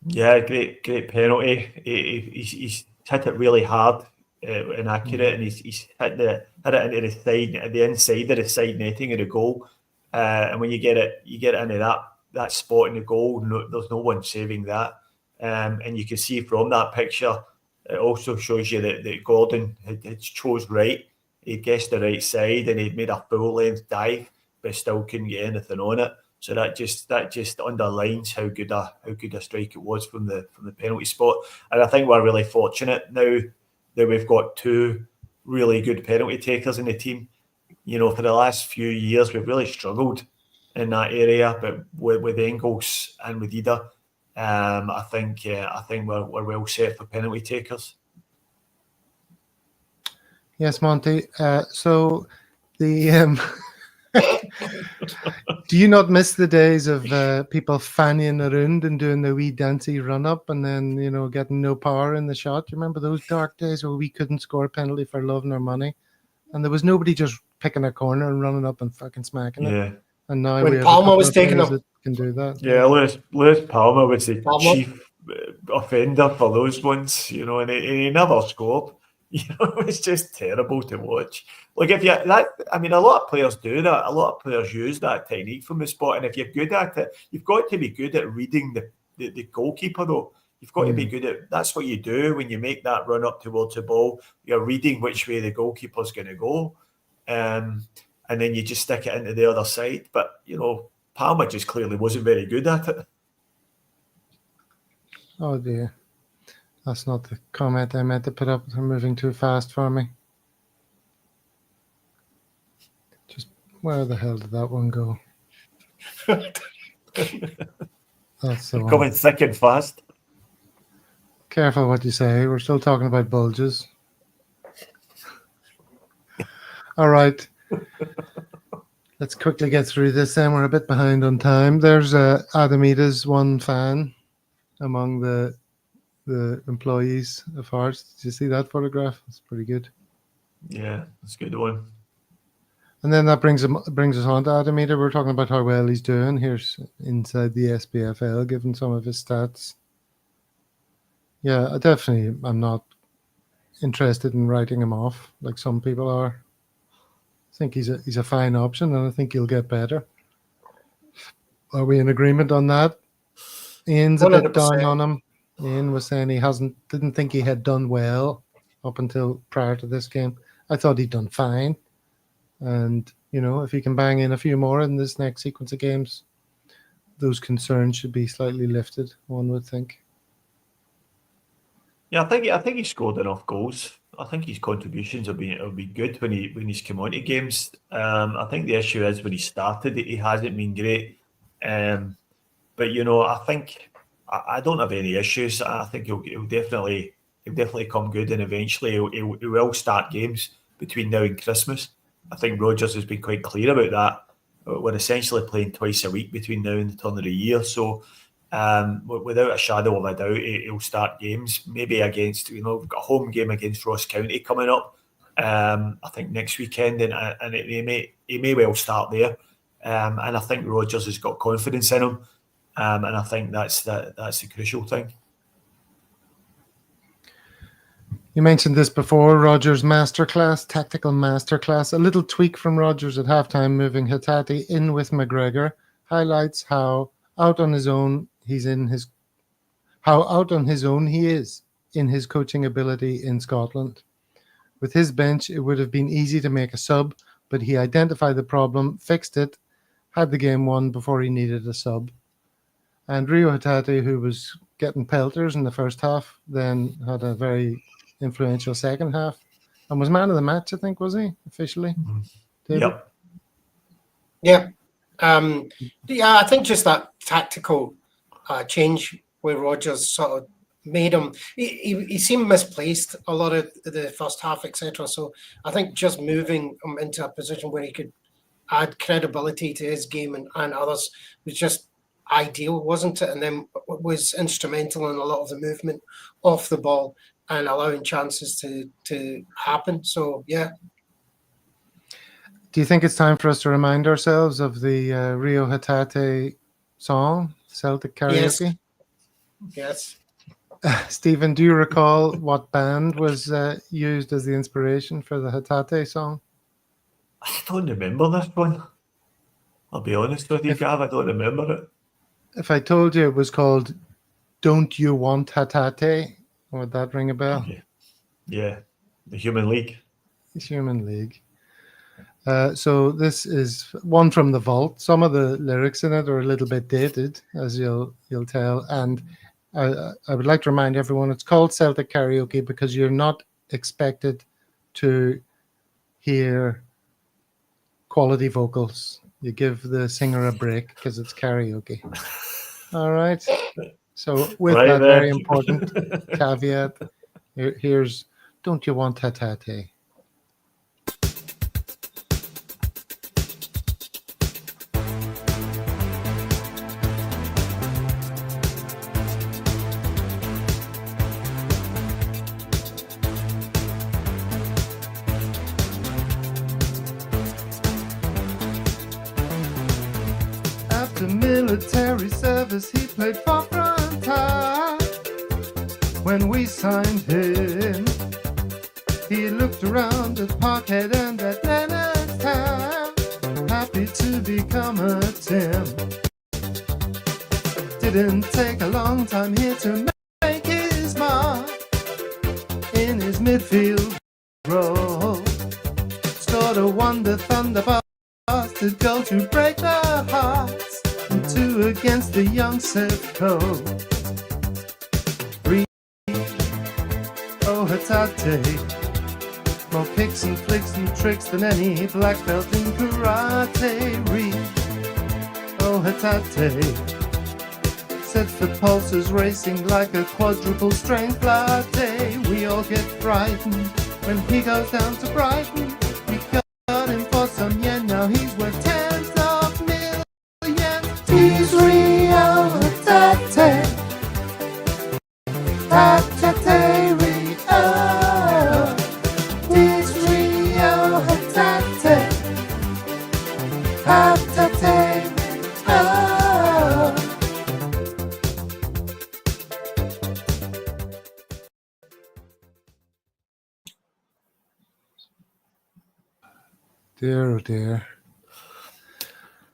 Yeah, great penalty. He's hit it really hard and accurate, and he's hit it into the side, the inside of the side netting of the goal. And when you get it into that spot in the goal, there's no one saving that. And you can see from that picture, it also shows you that Gordon had chose right. He guessed the right side, and he'd made a full length dive, but still couldn't get anything on it. So that just underlines how good a strike it was from the penalty spot. And I think we're really fortunate now that we've got 2 really good penalty takers in the team. For the last few years, we've really struggled in that area, but with Engels and with Ida, I think we're well set for penalty takers. Yes, Monty. So the do you not miss the days of people fanning around and doing the wee dancey run up and then getting no power in the shot? Do you remember those dark days where we couldn't score a penalty for love nor money, and there was nobody just picking a corner and running up and fucking smacking it? And now when we have Palmer was taking them, that can do that. Yeah, Lewis Palmer was the chief offender for those ones, and he never scored. It was just terrible to watch. Like a lot of players do that. A lot of players use that technique from the spot, and if you're good at it, you've got to be good at reading the goalkeeper. Though you've got to be good at. That's what you do when you make that run up towards the ball. You're reading which way the goalkeeper's going to go, and then you just stick it into the other side. But Palmer just clearly wasn't very good at it. Oh dear. That's not the comment I meant to put up. They're moving too fast for me. Just where the hell did that one go? That's the one. Coming thick and fast. Careful what you say. We're still talking about bulges. All right. Let's quickly get through this then. We're a bit behind on time. There's Adamita's one fan among the employees of Hearts. Did you see that photograph? It's pretty good. Yeah, that's a good one. And then that brings us on to Adamita. We're talking about how well he's doing. Here's inside the SPFL, given some of his stats. Yeah, I'm not interested in writing him off like some people are. I think he's a fine option, and I think he'll get better. Are we in agreement on that? Ian's 100%. A bit down on him. Ian was saying he didn't think he had done well up until prior to this game. I thought he'd done fine. And, if he can bang in a few more in this next sequence of games, those concerns should be slightly lifted, one would think. Yeah, I think he scored enough goals. I think his contributions will be good when he's come on to games. I think the issue is when he started, he hasn't been great. But I think I don't have any issues. I think he'll definitely come good, and eventually he will start games between now and Christmas. I think Rodgers has been quite clear about that. We're essentially playing twice a week between now and the turn of the year, so without a shadow of a doubt, he'll start games. Maybe against we've got a home game against Ross County coming up. I think next weekend, and he may well start there. And I think Rodgers has got confidence in him. And I think that's the crucial thing. You mentioned this before, Rodgers' tactical masterclass. A little tweak from Rodgers at halftime, moving Hatate in with McGregor, highlights how out on his own he is in his coaching ability in Scotland. With his bench, it would have been easy to make a sub, but he identified the problem, fixed it, had the game won before he needed a sub. And Rio Hatate, who was getting pelters in the first half, then had a very influential second half and was man of the match, I think, was he, officially? David? Yep. Yeah, I think just that tactical change where Rodgers sort of made him, he seemed misplaced a lot of the first half, etc. So I think just moving him into a position where he could add credibility to his game and others was just ideal, wasn't it? And then was instrumental in a lot of the movement off the ball and allowing chances to happen. So, yeah. Do you think it's time for us to remind ourselves of the Rio Hatate song, Celtic Karaoke? Yes. Stephen, do you recall what band was used as the inspiration for the Hatate song? I don't remember this one. I'll be honest with you, Gav, I don't remember it. If I told you it was called Don't You Want Hatate, would that ring a bell? Okay. Yeah, the Human League. The Human League. So this is one from the vault. Some of the lyrics in it are a little bit dated, as you'll tell. And I would like to remind everyone it's called Celtic Karaoke because you're not expected to hear quality vocals you give the singer a break because it's karaoke. All right. So with Right that then. very important caveat, here's Don't You Want Tatate? After military service, he played for Frontier. When we signed him, he looked around at Parkhead and at Lennoxtown, happy to become a Tim. Didn't take a long time here to make his mark in his midfield role. Scored a wonder thunderbolt to go to break the hearts, and 2 against the young Sevco. 3, oh Hatate, more kicks and flicks and tricks than any black belt in karate. Oh Hatate, set for pulses racing like a quadruple strength latte. We all get frightened when he goes down to Brighton. We got him for some yen, now he's worth tens of millions. He's real Hatate, Hatate Rio. He's real Hatate, Hatate Rio. Dear, oh dear.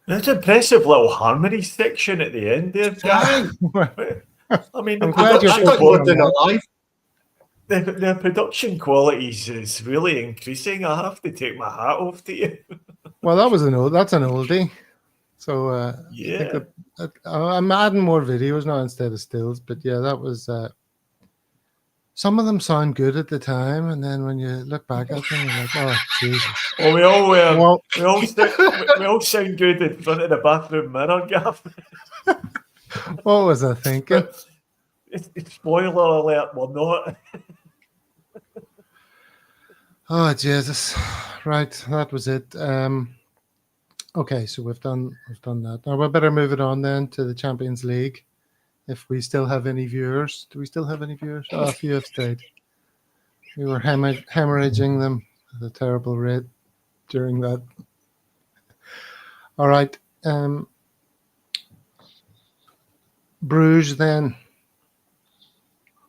That's an impressive little harmony section at the end there. Aye. I mean, I'm glad you're I thought you were doing it live. the production qualities is really increasing. I have to take my hat off to you. Well, that's an oldie. So I Yeah. think I'm adding more videos now instead of stills. But yeah, that was. Some of them sound good at the time, and then when you look back at them, you're like, "Oh, Jesus!" Well, we all Well, we all sound good in front of the bathroom mirror, Gav. what was I thinking? It's spoiler alert, we're not. Oh, Jesus! Right, that was it. Okay, so we've done that. Now we better move it on then to the Champions League. If we still have any viewers. Do we still have any viewers? Oh, a few have stayed. We were hemorrhaging them at a terrible rate during that. All right. Bruges then.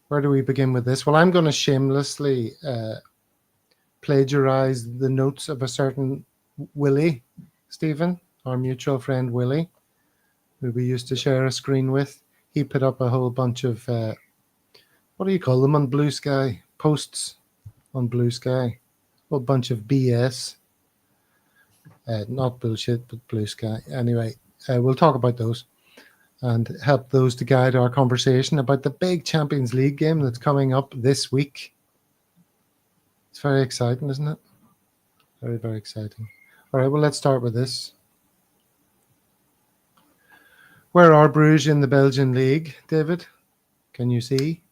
Where do we begin with this? Well, I'm going to shamelessly plagiarize the notes of a certain Willie, Stephen, our mutual friend Willie, who we used to share a screen with. He put up a whole bunch of, what do you call them on Blue Sky? Posts on Blue Sky. A whole bunch of BS. Not bullshit, but Blue Sky. Anyway, we'll talk about those and help those to guide our conversation about the big Champions League game that's coming up this week. It's very exciting, isn't it? Very, very exciting. All right, well, let's start with this. Where are Bruges in the Belgian league, David? Can you see?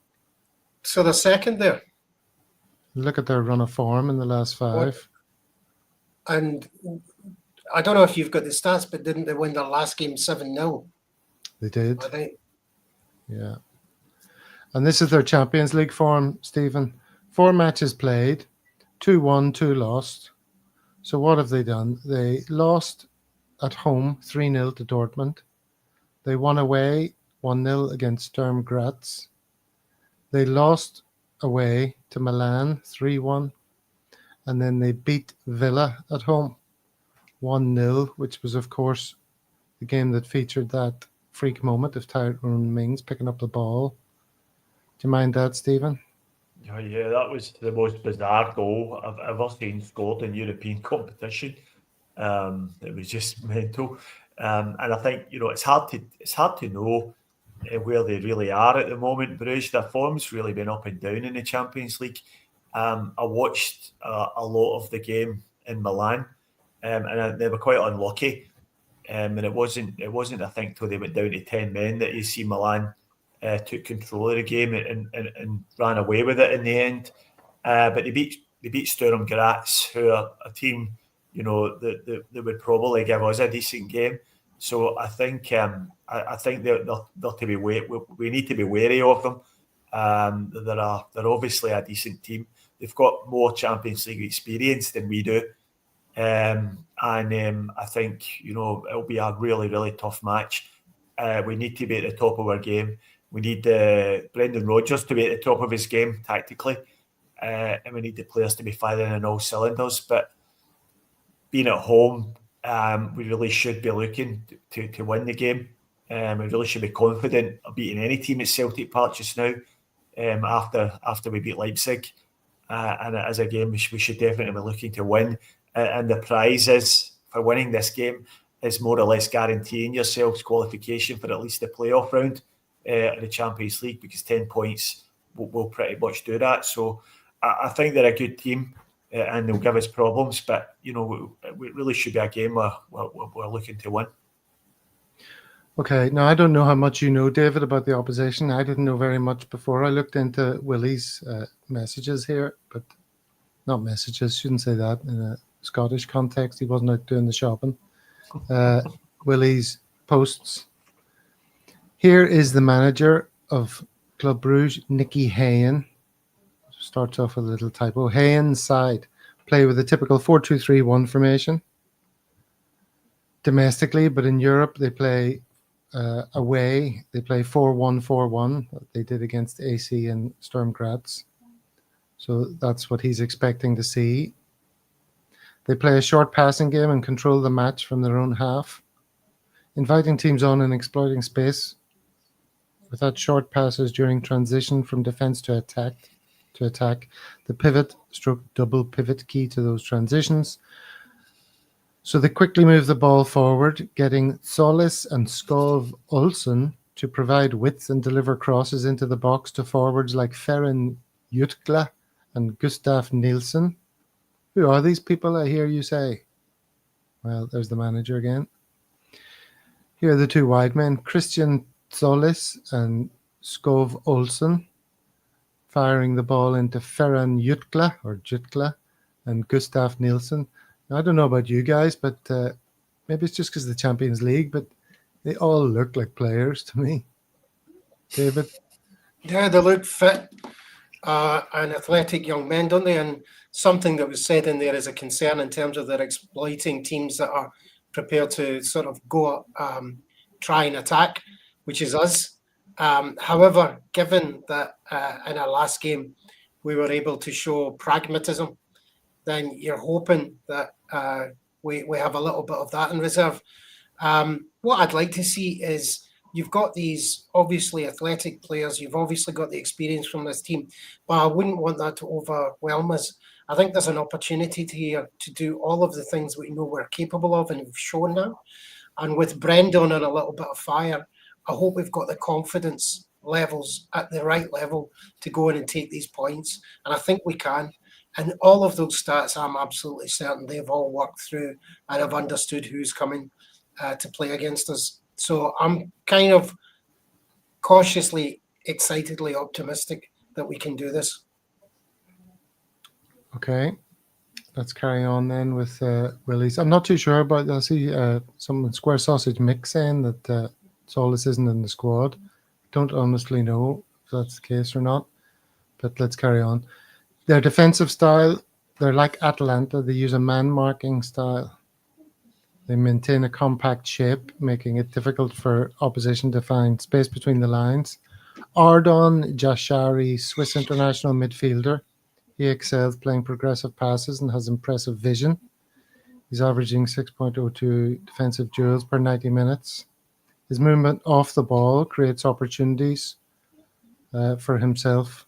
So they're second there. Look at their run of form in the last 5. And I don't know if you've got the stats, but didn't they win their last game 7-0? They did. I think. Yeah. And this is their Champions League form, Stephen. 4 matches played, 2 won, 2 lost. So what have they done? They lost at home 3-0 to Dortmund. They won away 1-0 against Sturm Graz. They lost away to Milan 3-1. And then they beat Villa at home 1-0, which was, of course, the game that featured that freak moment of Tyrone Mings picking up the ball. Do you mind that, Stephen? Oh, yeah, that was the most bizarre goal I've ever seen scored in European competition. It was just mental. And I think, it's hard to know where they really are at the moment. Bruges, their form's really been up and down in the Champions League. I watched a lot of the game in Milan, and they were quite unlucky. and it wasn't. I think till they went down to 10 men that AC Milan took control of the game and ran away with it in the end. But they beat Sturm Graz, who are a team, that would probably give us a decent game. So I think they're to be we need to be wary of them. They're obviously a decent team. They've got more Champions League experience than we do. I think, it'll be a really, really tough match. We need to be at the top of our game. We need Brendanrodgers to be at the top of his game tactically. And we need the players to be firing on all cylinders. But being at home, we really should be looking to win the game. We really should be confident of beating any team at Celtic Park just now after we beat Leipzig. And as a game, we should definitely be looking to win. And the prize is, for winning this game, is more or less guaranteeing yourselves qualification for at least the playoff round of the Champions League, because 10 points will pretty much do that. So I think they're a good team and they'll give us problems, but it really should be a game we're looking to win. Okay, now I don't know how much you know, David, about the opposition. I didn't know very much before. I looked into Willie's messages here, but not messages, shouldn't say that in a Scottish context. He wasn't out doing the shopping. Willie's posts. Here is the manager of Club Brugge, Nicky Hayen. Starts off with a little typo. Hayen's side play with a typical 4-2-3-1 formation domestically, but in Europe they play away. They play 4-1-4-1. They did against AC and Sturm Graz. So that's what he's expecting to see. They play a short passing game and control the match from their own half, inviting teams on and exploiting space without short passes during transition from defense to attack. The pivot / double pivot key to those transitions. So they quickly move the ball forward, getting Solis and Skov Olsen to provide width and deliver crosses into the box to forwards like Ferran Jutgla and Gustav Nielsen. Who are these people, I hear you say? Well, there's the manager again. Here are the two wide men, Christian Solis and Skov Olsen, firing the ball into Ferran Jutgla and Gustav Nielsen. Now, I don't know about you guys, but maybe it's just because of the Champions League, but they all look like players to me. David? Yeah, they look fit and athletic young men, don't they? And something that was said in there is a concern in terms of they're exploiting teams that are prepared to sort of go try and attack, which is us. However, given that in our last game we were able to show pragmatism, then you're hoping that we have a little bit of that in reserve. What I'd like to see is you've got these obviously athletic players, you've obviously got the experience from this team, but I wouldn't want that to overwhelm us. I think there's an opportunity here to do all of the things we know we're capable of and we've shown now. And with Brendan and a little bit of fire, I hope we've got the confidence levels at the right level to go in and take these points. And I think we can. And all of those stats, I'm absolutely certain they've all worked through and have understood who's coming to play against us. So I'm kind of cautiously, excitedly optimistic that we can do this. Okay, let's carry on then with Willie's. I'm not too sure about that. I see some Square Sausage Mix saying that Solis isn't in the squad. Don't honestly know if that's the case or not, but let's carry on. Their defensive style, they're like Atalanta. They use a man-marking style. They maintain a compact shape, making it difficult for opposition to find space between the lines. Ardon Jashari, Swiss international midfielder. He excels playing progressive passes and has impressive vision. He's averaging 6.02 defensive duels per 90 minutes. His movement off the ball creates opportunities for himself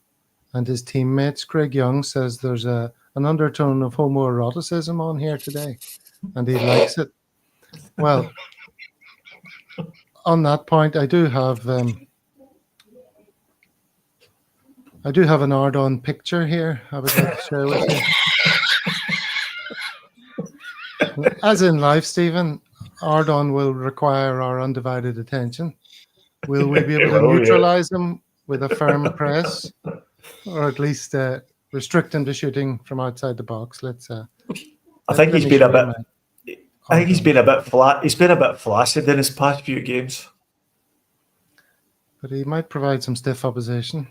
and his teammates. Craig Young says there's an undertone of homoeroticism on here today, and he likes it. Well, on that point, I do have an Ardon picture here I would like to share with you. As in life, Stephen, Ardon will require our undivided attention. Will we be able to neutralise him with a firm press, or at least restrict him to shooting from outside the box? I think he's been a bit. I think he's been a bit flat. He's been a bit flaccid in his past few games. But he might provide some stiff opposition.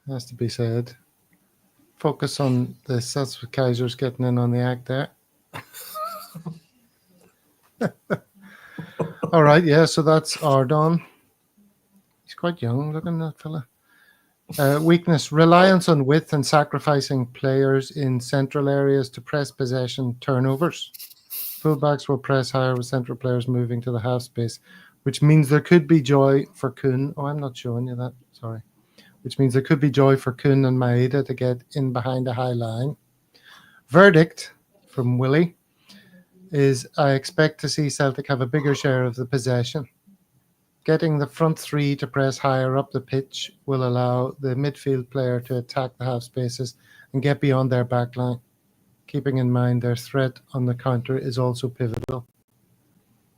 Has to be said. Focus on this. That's what Kaiser's getting in on the act there. All right, yeah, so that's Ardon. He's quite young looking, that fella. Weakness, reliance on width and sacrificing players in central areas to press possession turnovers. Fullbacks will press higher with central players moving to the half space, which means there could be joy for Kuhn. Oh, I'm not showing you that, sorry. Which means there could be joy for Kuhn and Maeda to get in behind a high line. Verdict from Willie is I expect to see Celtic have a bigger share of the possession. Getting the front three to press higher up the pitch will allow the midfield player to attack the half spaces and get beyond their back line, keeping in mind their threat on the counter is also pivotal.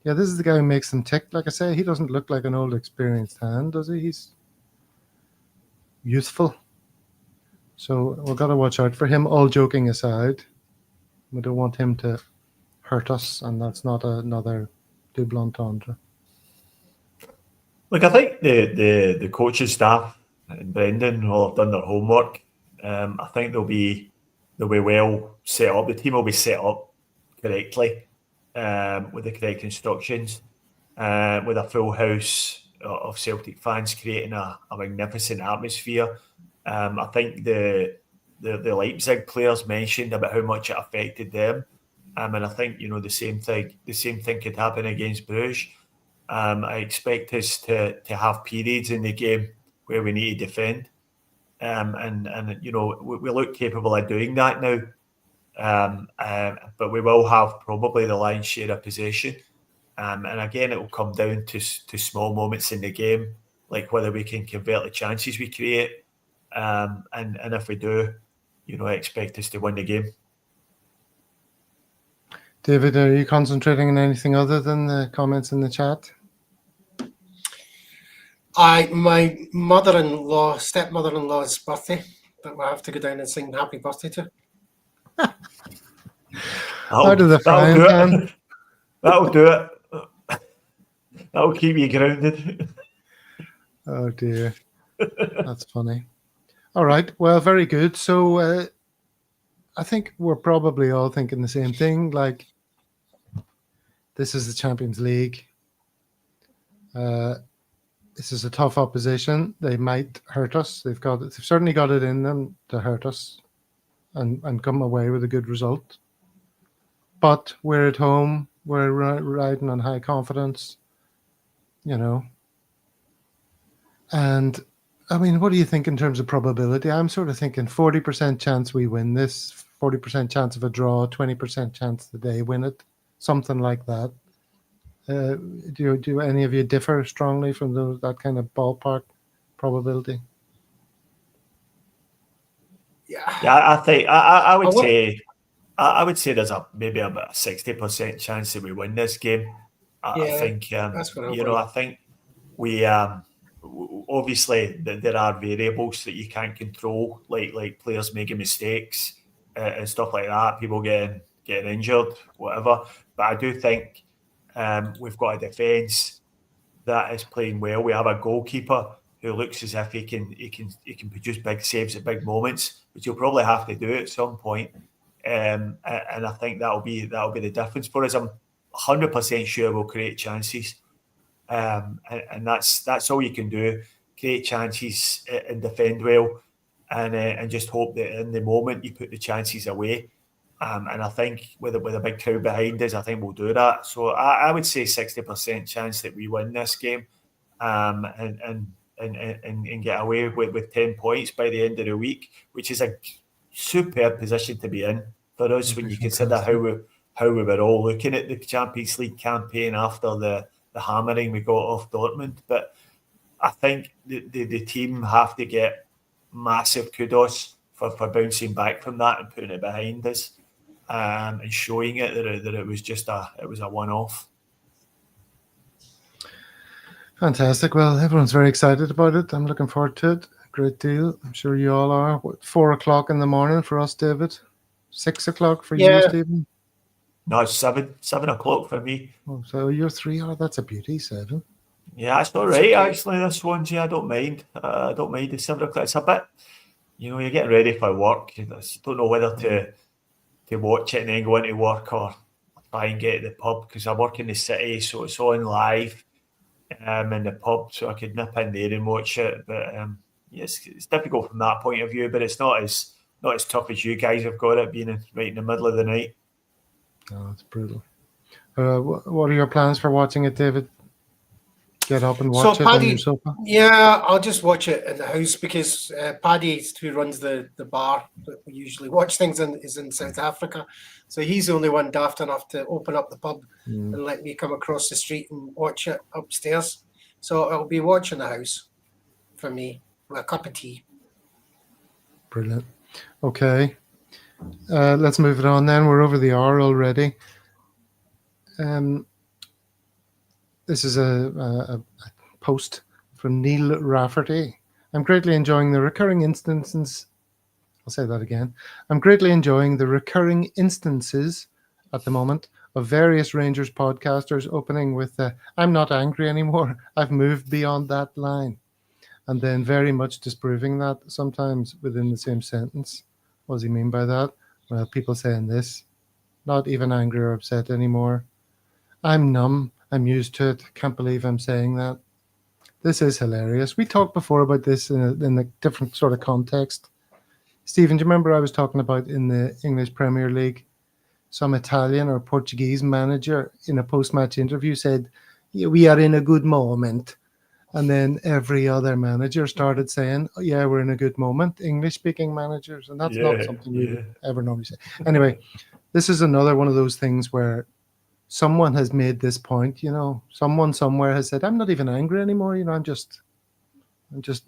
Yeah, this is the guy who makes them tick. Like I say, he doesn't look like an old experienced hand, does he? He's youthful. So we've got to watch out for him, all joking aside. We don't want him to hurt us, and that's not another double entendre. Look, I think the coaching staff and Brendan will have done their homework. I think they'll be well set up. The team will be set up correctly with the correct instructions, with a full house of Celtic fans creating a magnificent atmosphere. I think the Leipzig players mentioned about how much it affected them, and I think the same thing could happen against Bruges. I expect us to have periods in the game where we need to defend, and we look capable of doing that now. But we will have probably the lion's share of possession, and again it will come down to small moments in the game, like whether we can convert the chances we create, and if we do, I expect us to win the game. David, are you concentrating on anything other than the comments in the chat? My stepmother-in-law's birthday, that I have to go down and sing happy birthday to. Out of the frying pan. That'll do it. That'll keep you grounded. Oh dear. That's funny. All right. Well, very good. So I think we're probably all thinking the same thing. Like, this is the Champions League. This is a tough opposition. They might hurt us. They've certainly got it in them to hurt us and come away with a good result. But we're at home. We're riding on high confidence, And, I mean, what do you think in terms of probability? I'm sort of thinking 40% chance we win this, 40% chance of a draw, 20% chance that they win it, something like that. Do any of you differ strongly from that kind of ballpark probability? Yeah, I think I would say there's maybe about a 60% chance that we win this game. I think that's what I think we obviously there are variables that you can't control, like players making mistakes and stuff like that, people getting injured, whatever. But I do think we've got a defence that is playing well. We have a goalkeeper who looks as if he can produce big saves at big moments, which he'll probably have to do at some point. And I think that'll be the difference for us. I'm 100% sure we'll create chances, and that's all you can do: create chances and defend well, and just hope that in the moment you put the chances away. And I think with a big crowd behind us, I think we'll do that. So I would say 60% chance that we win this game, and get away with 10 points by the end of the week, which is a superb position to be in for us when you consider how we were all looking at the Champions League campaign after the hammering we got off Dortmund. But I think the team have to get massive kudos for bouncing back from that and putting it behind us. and showing it that it was just a one-off. Fantastic. Well, everyone's very excited about it. I'm looking forward to it. Great deal. I'm sure you all are. 4 o'clock in the morning for us, David? 6 o'clock for you, Stephen? No, it's 7 o'clock for me. Oh, so you're 3 hours. That's a beauty, 7. Yeah, it's all right, actually, this one. Yeah, I don't mind. I don't mind the 7 o'clock. It's a bit, you're getting ready for work. You don't know whether to watch it and then go into work or try and get to the pub, because I work in the city, so it's on live in the pub, so I could nip in there and watch it. But yes, it's difficult from that point of view, but it's not as tough as you guys have got it, being right in the middle of the night. Oh, it's brutal. What are your plans for watching it, David? Get up and watch it on your sofa? Yeah, I'll just watch it in the house, because Paddy, who runs the bar that we usually watch things in, is in South Africa. So he's the only one daft enough to open up the pub and let me come across the street and watch it upstairs. So I'll be watching the house for me with a cup of tea. Brilliant. Okay. Let's move it on then. We're over the hour already. This is a post from Neil Rafferty. I'm greatly enjoying the recurring instances. I'll say that again. I'm greatly enjoying the recurring instances at the moment of various Rangers podcasters opening with I'm not angry anymore. I've moved beyond that line. And then very much disproving that, sometimes within the same sentence. What does he mean by that? Well, people saying this, not even angry or upset anymore. I'm numb. I'm used to it. Can't believe I'm saying that. This is hilarious. We talked before about this in a different sort of context. Stephen, do you remember I was talking about in the English Premier League, some Italian or Portuguese manager in a post-match interview said, yeah, we are in a good moment. And then every other manager started saying, oh, yeah, we're in a good moment, English-speaking managers. And that's not something we would ever normally say. Anyway, this is another one of those things where someone has made this point, someone somewhere has said, I'm not even angry anymore, I'm just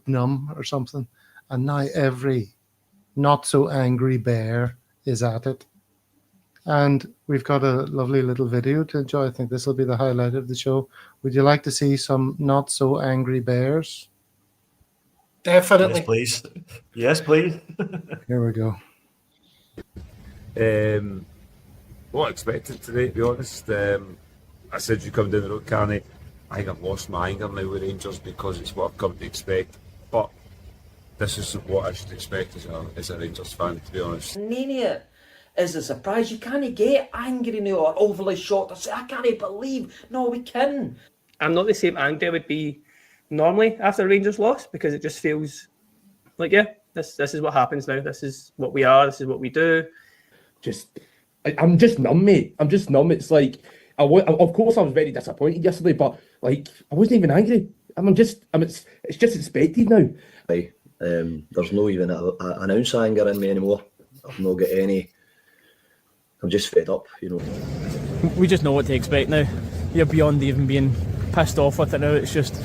numb or something. And now every not so angry bear is at it. And we've got a lovely little video to enjoy. I think this will be the highlight of the show. Would you like to see some not so angry bears? Definitely. Yes, please. Yes, please. Here we go. What I expected today, to be honest. I said you come down the road, Carney. I think I've lost my anger now with Rangers because it's what I've come to expect. But this is what I should expect as a Rangers fan, to be honest. Mania is a surprise. You can't get angry now or overly shocked or say, I can't believe. No, we can. I'm not the same angry I would be normally after Rangers loss, because it just feels like, this is what happens now. This is what we are. This is what we do. I'm just numb, mate. I'm just numb. It's like, of course I was very disappointed yesterday, but I wasn't even angry. It's just expected now. There's no even an ounce of anger in me anymore. I've not got any. I'm just fed up, We just know what to expect now. You're beyond even being pissed off with it now. It's just,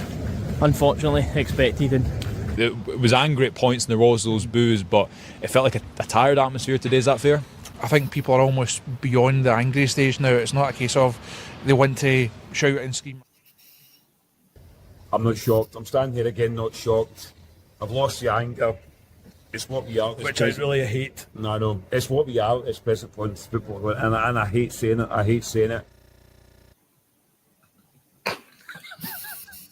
unfortunately, expected. And it was angry at points and there was those boos, but it felt like a tired atmosphere today. Is that fair? I think people are almost beyond the angry stage now. It's not a case of they want to shout and scream. I'm not shocked. I'm standing here again, not shocked. I've lost the anger. It's what we are. Which I really hate. No. It's what we are. It's present football. And I hate saying it.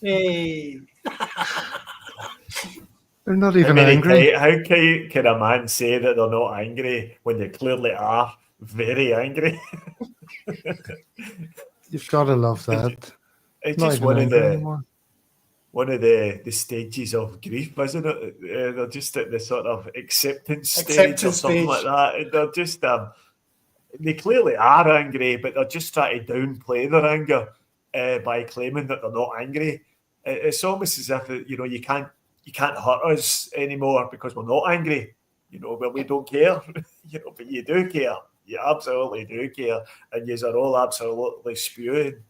Hey. They're not even angry. How can a man say that they're not angry when they clearly are very angry? You've got to love that. It's just one of the stages of grief, isn't it? They're just at the sort of acceptance stage or something like that. And they're just they clearly are angry, but they're just trying to downplay their anger by claiming that they're not angry. It's almost as if you can't hurt us anymore because we're not angry. Well, we don't care. But you do care. You absolutely do care, and you are all absolutely spewing,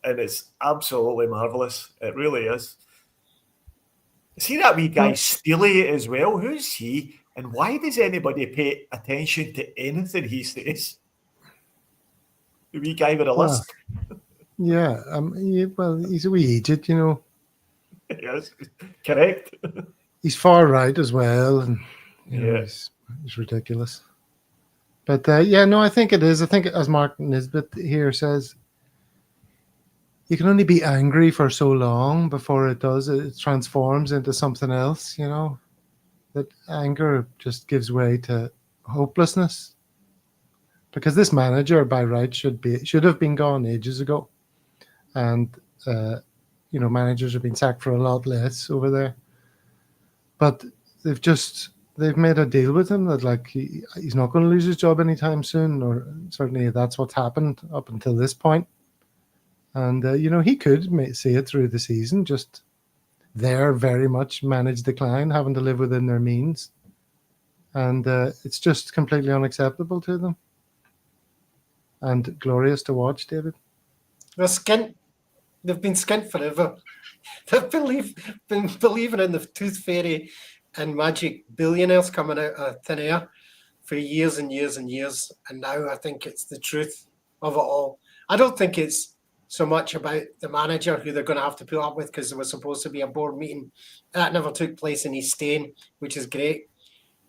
and it's absolutely marvellous. It really is. See that wee guy Steely as well? Who's he? And why does anybody pay attention to anything he says? The wee guy with a lisp. Yeah, well, he's a wee idiot, you know. Yes, correct. He's far right as well, and you know, he's ridiculous. But no, I think it is. I think, as Mark Nisbet here says, you can only be angry for so long before it transforms into something else, you know. That anger just gives way to hopelessness. Because this manager, by right, should have been gone ages ago. And, you know, managers have been sacked for a lot less over there. But they've made a deal with him that, like, he's not going to lose his job anytime soon, or certainly that's what's happened up until this point. And, you know, he could see it through the season, just there very much managed decline, having to live within their means. And it's just completely unacceptable to them. And glorious to watch, David. They're skint. They've been skint forever. They've been believing in the tooth fairy and magic billionaires coming out of thin air for years and years and years. And now I think it's the truth of it all. I don't think it's so much about the manager who they're going to have to put up with, because there was supposed to be a board meeting. That never took place, and he's staying, which is great.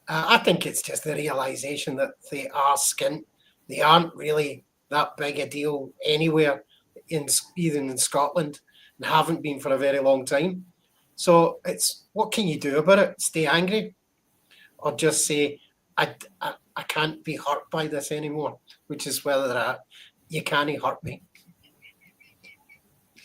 I think it's just the realisation that they are skint. They aren't really that big a deal anywhere, even in Scotland, and haven't been for a very long time. So it's, what can you do about it? Stay angry? Or just say, I can't be hurt by this anymore, which is where they're at. You can't hurt me.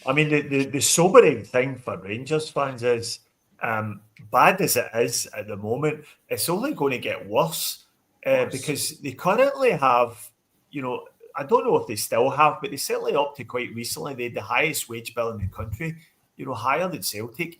I mean, the sobering thing for Rangers fans is, bad as it is at the moment, it's only going to get worse because they currently have, you know, I don't know if they still have, but they certainly up to quite recently, they had the highest wage bill in the country, you know, higher than Celtic.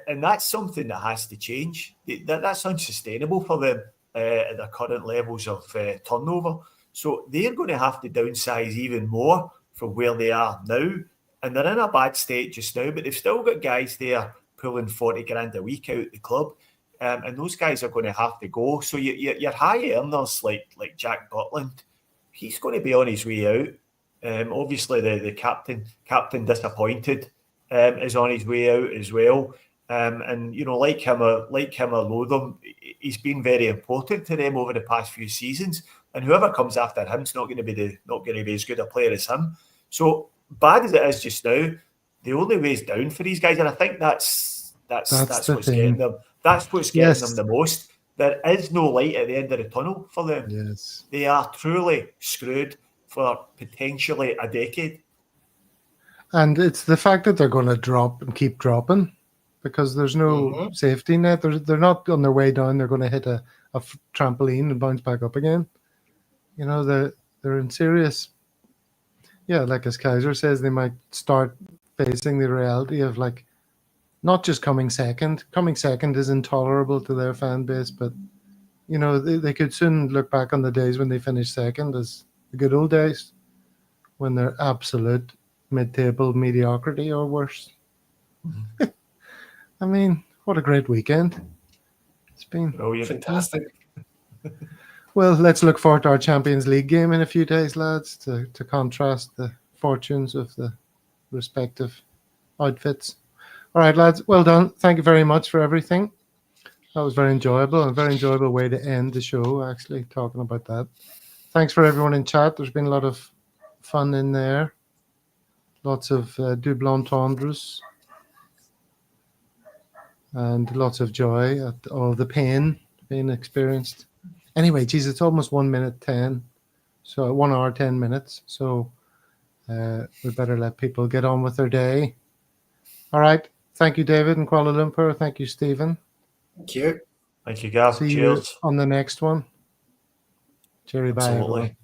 And that's something that has to change. That's unsustainable for them at their current levels of turnover. So they're going to have to downsize even more from where they are now. And they're in a bad state just now, but they've still got guys there pulling 40 grand a week out the club. And those guys are going to have to go. So your high earners like Jack Butland, he's going to be on his way out. Obviously, the captain disappointed is on his way out as well. And you know, like him or loathe him, he's been very important to them over the past few seasons. And whoever comes after him's not going to be as good a player as him. So bad as it is just now, the only way is down for these guys, and I think that's what's getting them. That's what's getting them the most. There is no light at the end of the tunnel for them. Yes, they are truly screwed for potentially a decade. And it's the fact that they're going to drop and keep dropping, because there's no safety net. They're not on their way down. They're going to hit a trampoline and bounce back up again. You know, they're in serious. Yeah, like as Kaiser says, they might start facing the reality of, like, not just coming second. Coming second is intolerable to their fan base, but, you know, they could soon look back on the days when they finished second as the good old days, when they're absolute mid-table mediocrity or worse. I mean, what a great weekend. It's been fantastic. Well, let's look forward to our Champions League game in a few days, lads, to contrast the fortunes of the respective outfits. All right, lads, well done. Thank you very much for everything. That was very enjoyable, a very enjoyable way to end the show, actually, talking about that. Thanks for everyone in chat. There's been a lot of fun in there. Lots of double entendres. And lots of joy at all the pain being experienced. Anyway, geez, it's almost 1 minute 10. So 1 hour, 10 minutes. So we better let people get on with their day. All right. Thank you, David in Kuala Lumpur. Thank you, Stephen. Thank you. Thank you, Gav. See Cheers. you on the next one. Cheery, bye, everyone.